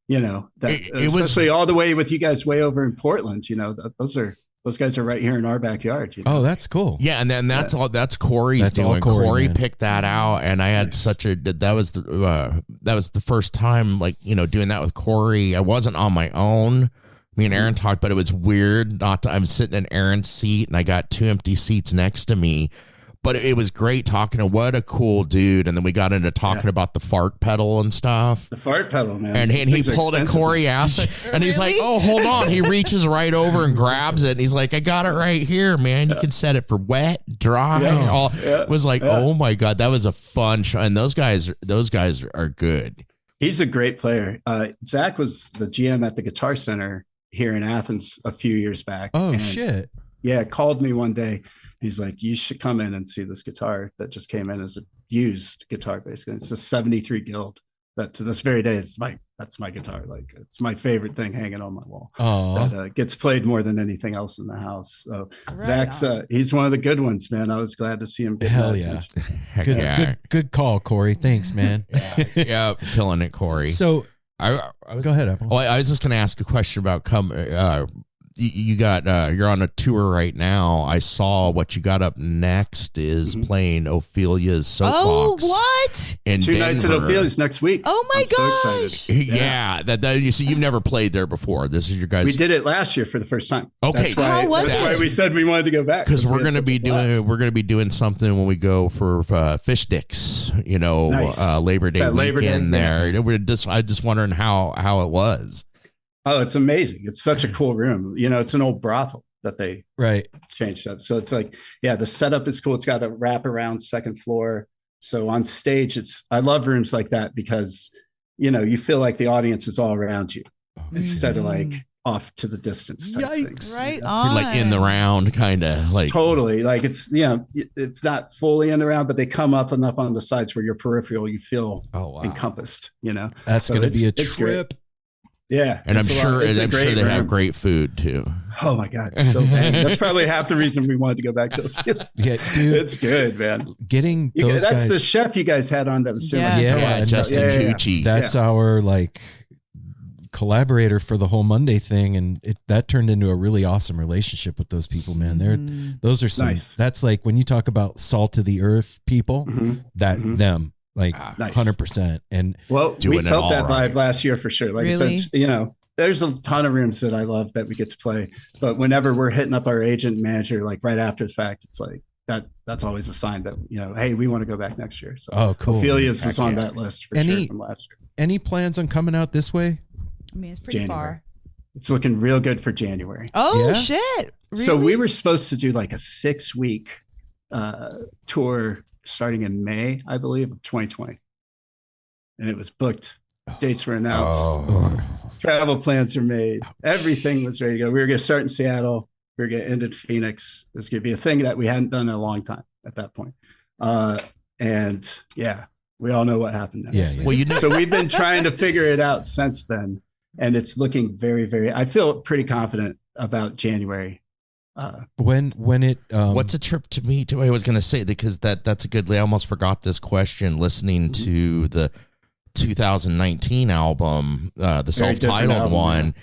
You know, that
It was-
especially all the way with you guys way over in Portland. You know, those guys are right here in our backyard. You know?
Oh, that's cool.
yeah, and then that's all Corey's
That's all
doing.
Corey,
Corey
man.
picked that out, and I had such a that was the first time doing that with Corey. I wasn't on my own. Me and Aaron talked, but it was weird. I'm sitting in Aaron's seat, and I got 2 empty seats next to me. But it was great talking to what a cool dude. And then we got into talking about the fart pedal and stuff.
The fart pedal, man.
And
These
he
things are
pulled a
expensive.
Corey ass, and he's like,
Really?
"Oh, hold on!" He reaches right over and grabs it, and he's like, "I got it right here, man. You can set it for wet, dry."
Yeah.
All
Yeah.
it was like,
Yeah.
"Oh my god, that was a fun show." And those guys are good.
He's a great player. Zach was the GM at the Guitar Center here in Athens a few years back.
Oh,
And,
shit.
Yeah, called me one day. He's like, you should come in and see this guitar that just came in as a used guitar, basically. It's a 73 Guild. That to this very day, that's my guitar. Like, it's my favorite thing hanging on my wall.
Oh,
That gets played more than anything else in the house. So
Right
Zach's
on.
he's one of the good ones, man. I was glad to see him. Get
Hell
that
yeah.
attention.
Heck
good,
yeah,
good call, Corey. Thanks, man.
yeah, killing it, Corey.
So
I was
go ahead, Apple.
Well, I was just going to ask a question about you got you're on a tour right now. I saw what you got up next is playing Ophelia's
oh,
Soapbox.
what?
In
2 nights at
Denver.
Ophelia's next week.
Oh my
I'm so
gosh.
excited.
Yeah, that you see, you've never played there before. This is your guys.
We did it last year for the first time.
Okay.
That's why,
How was
that's
it?
why we said we wanted to go back.
because
we
we're
had
going to
such
be
a blast.
doing something when we go for Fish Sticks.
Nice.
Labor Day
That Labor
weekend
Day,
there. I just wondering how it was.
Oh, it's amazing. It's such a cool room. You know, it's an old brothel that they
Right.
changed up. So it's like, yeah, the setup is cool. It's got a wraparound second floor. So on stage, I love rooms like that because, you know, you feel like the audience is all around you instead of like off to the distance. Type
Yikes.
things.
Right
You're
on.
like in the round, kind of like.
Totally. Like it's, you know, it's not fully in the round, but they come up enough on the sides where your peripheral, you feel
Oh wow.
encompassed, you know?
That's
So
going to be a
it's great.
trip.
Yeah.
And I'm
it's a
sure
lot- it's a
they
great
have
room.
great food too.
Oh my God. So bad. That's probably half the reason we wanted to go back to the field.
Yeah, dude.
It's good, man.
Getting
You
those
that's
guys.
the chef you guys had on that was doing
Yeah.
like
Yeah,
co-op
and
stuff.
Justin
Yeah.
Cucci.
That's our like collaborator for the whole Monday thing, and that turned into a really awesome relationship with those people, man. Those are some.
Nice.
That's like when you talk about salt of the earth people.
Mhm.
That
Mhm.
them like
Nice.
100%. And
Well,
Doing
we
it
felt
all
that
right.
vibe last year for sure. Like I
Really?
said, you know, there's a ton of rooms that I love that we get to play. But whenever we're hitting up our agent manager, like right after the fact, it's like that's always a sign that, you know, hey, we want to go back next year. So
oh, cool.
Ophelia's was
Heck
on
yeah.
that list for
Any-
sure from last year.
Any plans on coming out this way?
I mean, it's pretty
January.
far.
It's looking real good for January.
Oh,
Yeah?
shit. Really?
So we were supposed to do like a 6-week tour starting in May, I believe, of 2020. And it was booked. Dates were announced. Travel plans are made. Everything was ready to go. We were going to start in Seattle. We were going to end in Phoenix. It was going to be a thing that we hadn't done in a long time at that point. And yeah, we all know what happened next.
Yeah, yeah.
Well, you know,
So we've been trying to figure it out since then. And it's looking very, very, I feel pretty confident about January.
When it
what's a trip to me? I was going to say because that's a good. I almost forgot this question. Listening to the 2019 album, the
Very different
self-titled
album,
one.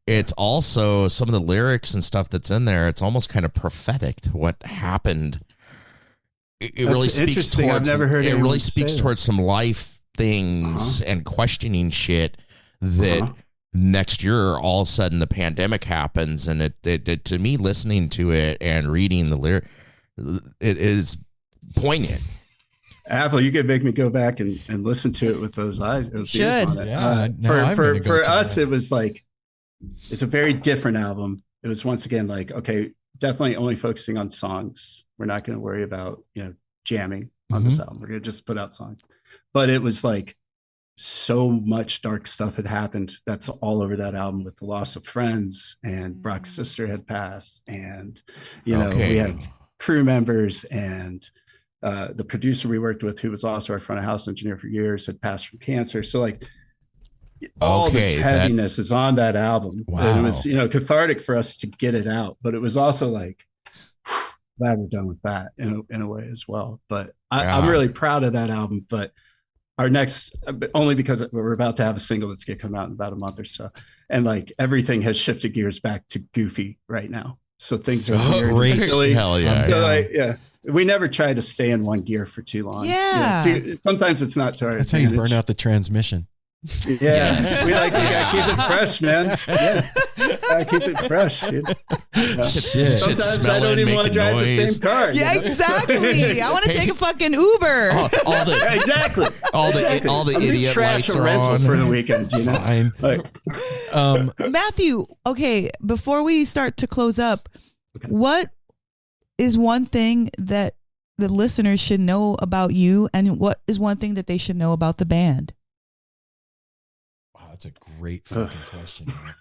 It's also some of the lyrics and stuff that's in there. It's almost kind of prophetic to what happened it really speaks
interesting.
towards,
I've never heard
it
anyone
really
say
speaks
that.
towards some life things and questioning shit that next year, all of a sudden the pandemic happens. And it to me, listening to it and reading the lyric, it is poignant.
Apple, you could make me go back and listen to it with those eyes. Those ears
Should.
on it.
Yeah, now I'm gonna go
For
to
us,
that.
it was like, it's a very different album. It was once again like, okay, definitely only focusing on songs. We're not going to worry about, jamming on this album. We're going to just put out songs. But it was like so much dark stuff had happened. That's all over that album, with the loss of friends, and Brock's sister had passed, and we had crew members, and the producer we worked with, who was also our front of house engineer for years, had passed from cancer. So like all this heaviness is on that album.
Wow.
And it was, cathartic for us to get it out, but it was also like, glad we're done with that in a way as well. But I'm really proud of that album. But our next, only because we're about to have a single that's going to come out in about a month or so. And like everything has shifted gears back to goofy right now. So things are weird.
Great.
And silly.
Hell yeah.
So like, we never try to stay in one gear for too long.
Yeah.
Sometimes it's not to our
That's how you burn
advantage.
out the transmission.
Yeah.
Yes.
We gotta keep it fresh, man. Yeah. Gotta keep it fresh, dude. Yeah.
Shit.
Sometimes I
smelling,
don't even want to
making
drive the
noise.
same car.
Yeah, exactly. I want to take a fucking Uber.
all the
Exactly.
all the
I'm gonna
idiot
trash
lights
a
are
rental
on.
for the weekend,
Fine.
Like,
Matthew, okay, before we start to close up, what is one thing that the listeners should know about you, and what is one thing that they should know about the band?
Wow, that's a great fucking question. Man.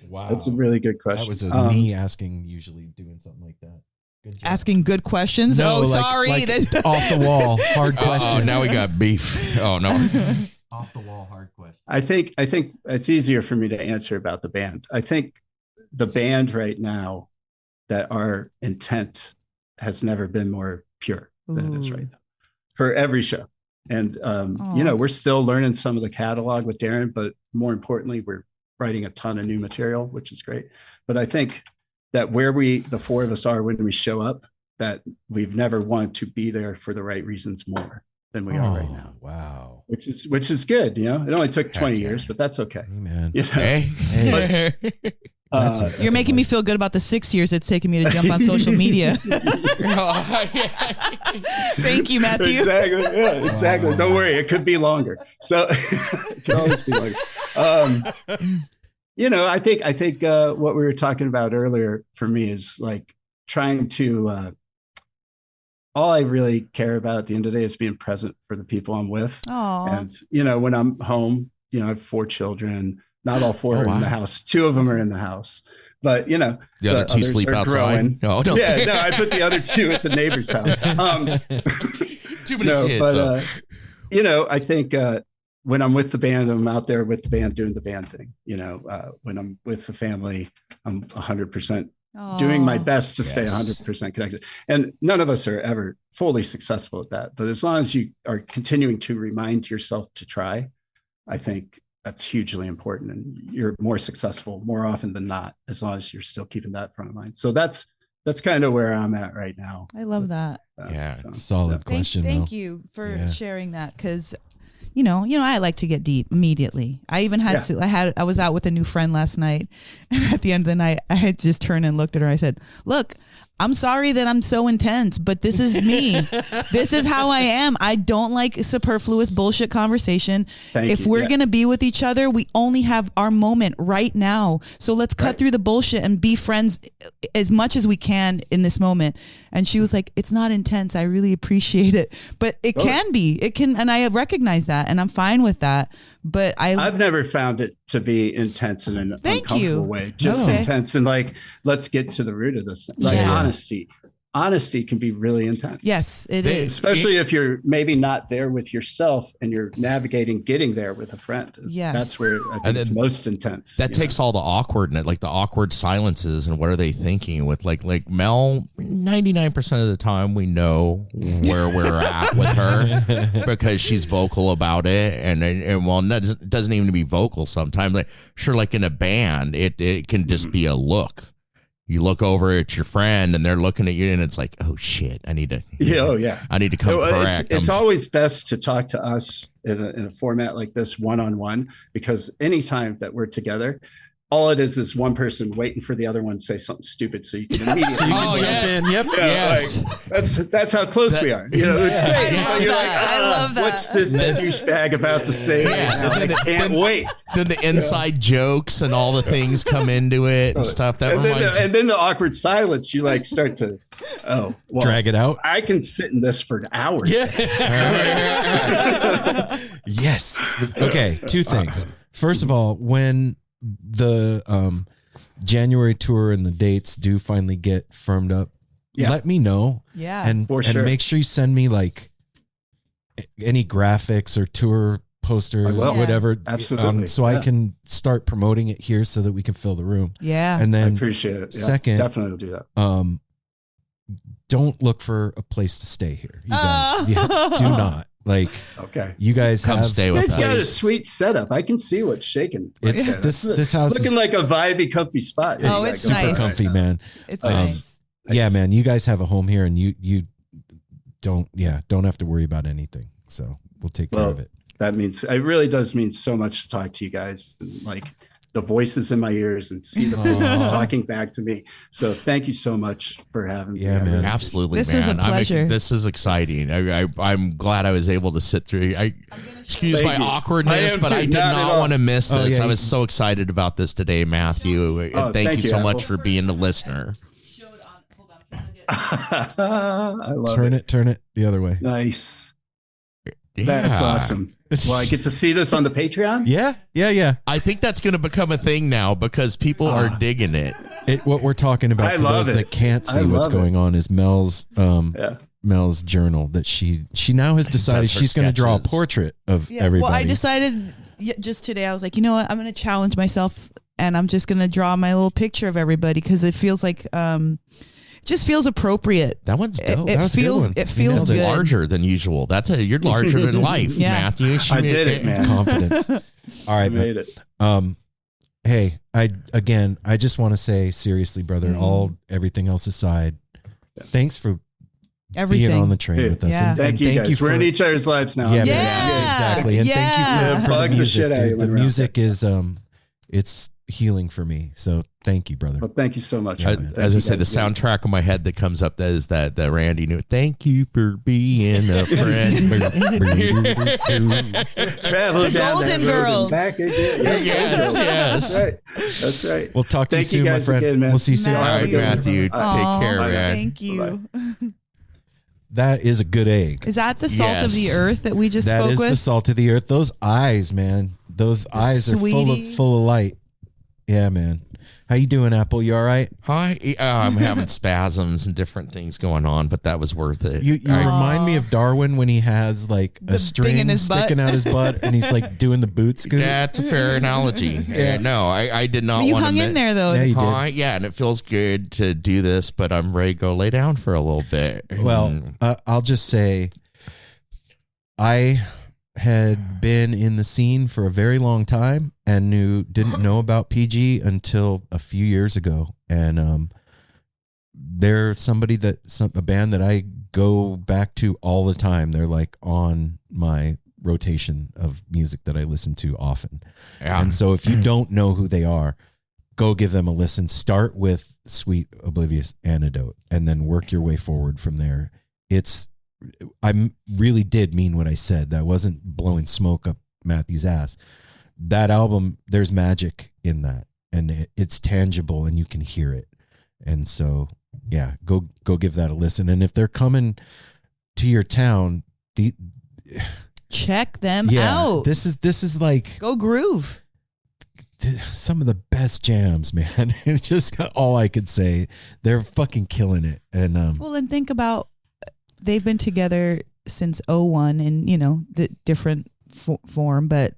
Wow.
that's a really good question.
That was me asking, usually doing something like that. Good job.
Asking good questions?
No,
sorry.
like off the wall, hard question.
Oh, now we got beef. Oh no.
Off the wall, hard question.
I think it's easier for me to answer about the band. I think the band right now, that our intent has never been more pure than it is right now for every show. And, we're still learning some of the catalog with Darren, but more importantly, we're writing a ton of new material, which is great. But I think that where the four of us are when we show up, that we've never wanted to be there for the right reasons more than we are right now.
Wow.
Which is good. It only took 20
yeah.
years, but that's okay.
Hey, man.
Hey.
That's
You're making me feel good about the 6 years it's taken me to jump on social media. Thank you, Matthew.
Exactly. Yeah, exactly.
Wow.
Don't worry. It could be longer. So it could always be longer. I think what we were talking about earlier for me is like trying to, all I really care about at the end of the day is being present for the people I'm with.
Aw.
And, when I'm home, I have 4 children, not all 4 are in the house. 2 of them are in the house, but
the other 2
others
sleep
are
outside.
growing.
Oh no.
Yeah, no, I put the other 2 at the neighbor's house.
Too many kids.
But I think when I'm with the band, I'm out there with the band doing the band thing. When I'm with the family, I'm 100% doing my best to stay 100% connected. And none of us are ever fully successful at that. But as long as you are continuing to remind yourself to try, I think that's hugely important. And you're more successful more often than not, as long as you're still keeping that front of mind. So that's kind of where I'm at right now.
I love that.
Solid question.
Thank you for sharing that, because I like to get deep immediately. I even had I was out with a new friend last night, and at the end of the night, I had just turned and looked at her. I said, "Look, I'm sorry that I'm so intense, but this is me. This is how I am. I don't like superfluous bullshit conversation. If we're going to be with each other, we only have our moment right now. So let's cut through the bullshit and be friends as much as we can in this moment." And she was like, "It's not intense. I really appreciate it." But it can be. It can, and I recognize that, and I'm fine with that. But I've
never found it to be intense in an uncomfortable way. Just intense and like, let's get to the root of this. Like honesty can be really intense.
Yes, it is.
Especially if you're maybe not there with yourself and you're navigating getting there with a friend.
Yes.
That's where I think it's most intense.
That takes all the awkwardness, like the awkward silences and what are they thinking with like Mel, 99% of the time we know where we're at with her because she's vocal about it. And it doesn't even be vocal sometimes. Like, sure, like in a band, it can just be a look. you look over at your friend and they're looking at you and it's like, oh shit, I need to I need to come correct.
It's always best to talk to us in a format like this one-on-one, because anytime that we're together, all it is one person waiting for the other one to say something stupid so you can immediately
jump in. Yep.
Yes.
Like, that's how close we are. You know, it's great.
I love that.
What's this douchebag about to say? I can't wait.
Then the inside jokes and all the things come into it and stuff.
And then the awkward silence, you like start to,
drag it out.
I can sit in this for hours.
Yeah. Yes. Okay. Two things. First of all, when the January tour and the dates do finally get firmed up, let me know.
Yeah.
And make sure you send me like any graphics or tour posters, whatever.
Absolutely.
So I can start promoting it here so that we can fill the room.
Yeah.
And then
I appreciate it. Yeah,
second,
definitely will do that.
Don't look for a place to stay here. You guys do not. Like,
okay,
you guys
come stay with us.
It's got a sweet setup. I can see what's shaking.
It's this house
looking like a vibey, comfy spot.
It's
super
nice.
comfy, man.
It's nice.
Yeah, man. You guys have a home here, and you don't have to worry about anything. So we'll take care of it.
That means it really does mean so much to talk to you guys. Like the voices in my ears and see the voices talking back to me. So thank you so much for having me.
Yeah, man.
Absolutely,
this
man.
was a pleasure.
This is exciting. I'm glad I was able to sit through. Excuse my awkwardness, but I did not want to miss this. I was so excited about this today, Matthew. Thank you so much for being a listener.
I love
Turn it the other way.
Nice.
Yeah.
That's awesome. Will I get to see this on the Patreon?
Yeah.
I think that's going to become a thing now because people are digging it.
What we're talking about for those that can't see what's going on is Mel's journal that she now has decided she's going to draw a portrait of everybody.
Well, I decided just today, I was like, you know what? I'm going to challenge myself and I'm just going to draw my little picture of everybody because it feels like just feels appropriate.
That one's dope.
It feels good.
Larger than usual. You're larger than life, Matthew.
I did it, man.
Confidence. All right,
made it.
Hey, I just want to say seriously, brother, everything else aside, thanks for being on the train with us.
Yeah.
And
thank you guys. We're in each other's lives now.
Yeah, exactly. And thank you for the music, dude. The music is it's healing for me. So thank you, brother.
Well, thank you so much.
As I say, the soundtrack in my head that comes up that is that Randy knew. Thank you for being a friend.
Travel
the
down
Golden
that road
Girl.
and back again.
Yes.
That's right.
We'll talk to you soon, my friend.
Again, man.
We'll see you soon.
All right, Matthew. Take care, man.
Thank you.
That is a good egg.
Is that the salt of the earth that we just spoke with?
That is the salt of the earth. Those eyes, man. Those eyes are full of light. Yeah, man. How you doing, Apple? You all right?
Hi. I'm having spasms and different things going on, but that was worth it.
You remind me of Darwin when he has like a string sticking out his butt and he's like doing the boot scoot.
That's a fair analogy. No, I did not want to.
You hung in there though.
Yeah, you did.
Yeah, and it feels good to do this, but I'm ready to go lay down for a little bit.
Well, I'll just say I had been in the scene for a very long time and didn't know about PG until a few years ago. And they're a band that I go back to all the time. They're like on my rotation of music that I listen to often. Yeah. And so if you don't know who they are, go give them a listen. Start with Sweet Oblivious Antidote and then work your way forward from there. I really did mean what I said. That wasn't blowing smoke up Matthew's ass. That album, there's magic in that, and it's tangible, and you can hear it. And so, yeah, go give that a listen. And if they're coming to your town,
check them out.
This is like
go groove.
Some of the best jams, man. It's just all I could say. They're fucking killing it. And
and think about. They've been together since 2001 in, the different form. But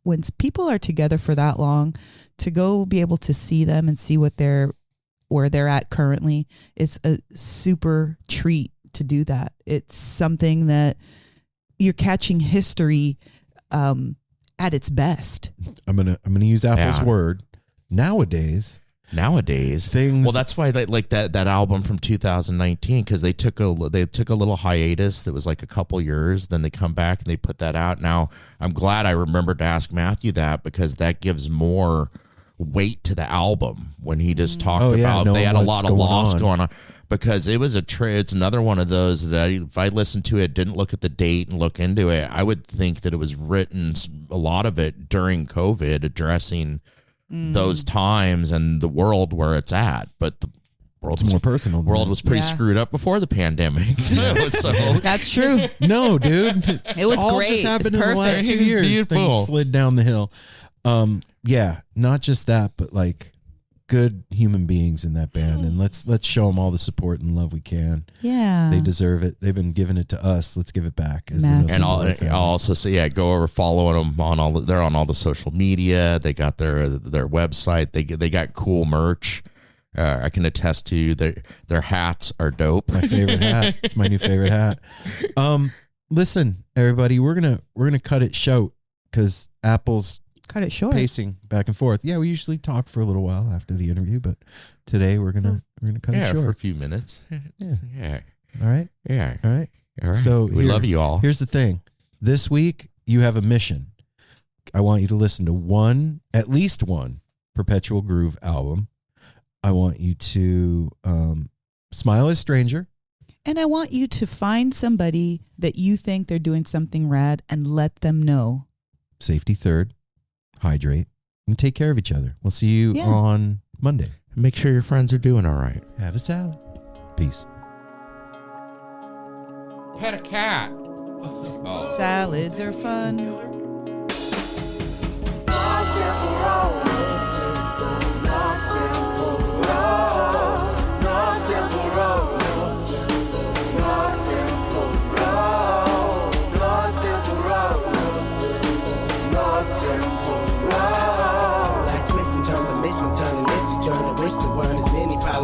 when people are together for that long, to go be able to see them and see where they're at currently, it's a super treat to do that. It's something that you're catching history at its best.
I'm gonna use Apple's word. Nowadays,
nowadays. Well, that's why they like that album from 2019, because they took a little hiatus that was like a couple years. Then they come back and they put that out. Now I'm glad I remembered to ask Matthew that, because that gives more weight to the album when he just talked about they had a lot of loss going on. Because it was it's another one of those that if I listened to it, didn't look at the date and look into it, I would think that it was written, a lot of it during COVID, addressing those times and the world where it's at. But the world was more personal. The world was pretty screwed up before the pandemic. So
that's true.
No, dude,
it was
all
great.
Just happened
it's
in the last 2 years.
Beautiful.
Things slid down the hill. Yeah, not just that, but like good human beings in that band, and let's show them all the support and love we can.
Yeah,
they deserve it. They've been giving it to us. Let's give it back.
And I'll also say, go over following them on they're on all the social media. They got their website. They got cool merch. I can attest to their hats are dope.
My favorite hat. It's my new favorite hat. Listen, everybody, we're gonna cut it short because Apple's
cut it short,
pacing back and forth. Yeah, we usually talk for a little while after the interview, but today we're gonna cut it short
for a few minutes.
Yeah. All right.
Yeah.
All right.
All right.
So
we love you all.
Here's the thing. This week you have a mission. I want you to listen to at least one Perpetual Groove album. I want you to smile as stranger.
And I want you to find somebody that you think they're doing something rad and let them know.
Safety third. Hydrate and take care of each other. We'll see you on Monday.
Make sure your friends are doing all right.
Have a salad. Peace.
Pet a cat.
Salads are fun.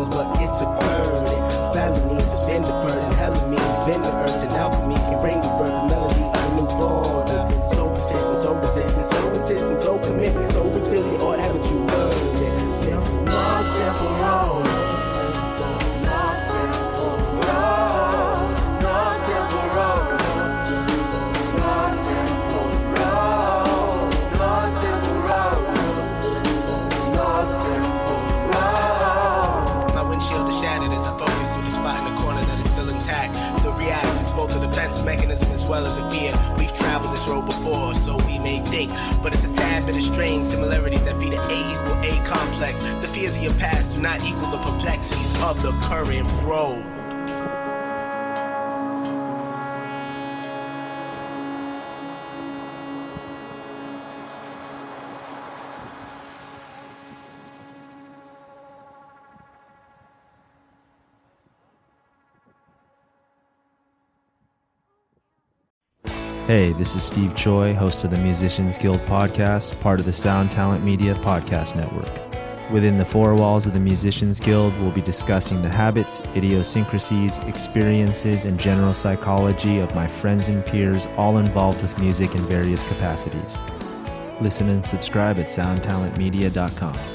But it's a burden. Family needs has been deferred, and hella means been the earth, and alchemy can bring the birth, the melody of a newborn. So persistent, so resistant, so insistent, so commitment, so resilient, or haven't you learned it? One simple road. Mechanism as well as a fear. We've traveled this road before, so we may think, but it's a tad bit of strange similarities that feed an A = A complex. The fears of your past do not equal the perplexities of the current road.
Hey, this is Steve Choi, host of the Musicians Guild podcast, part of the Sound Talent Media podcast network. Within the four walls of the Musicians Guild, we'll be discussing the habits, idiosyncrasies, experiences, and general psychology of my friends and peers, all involved with music in various capacities. Listen and subscribe at soundtalentmedia.com.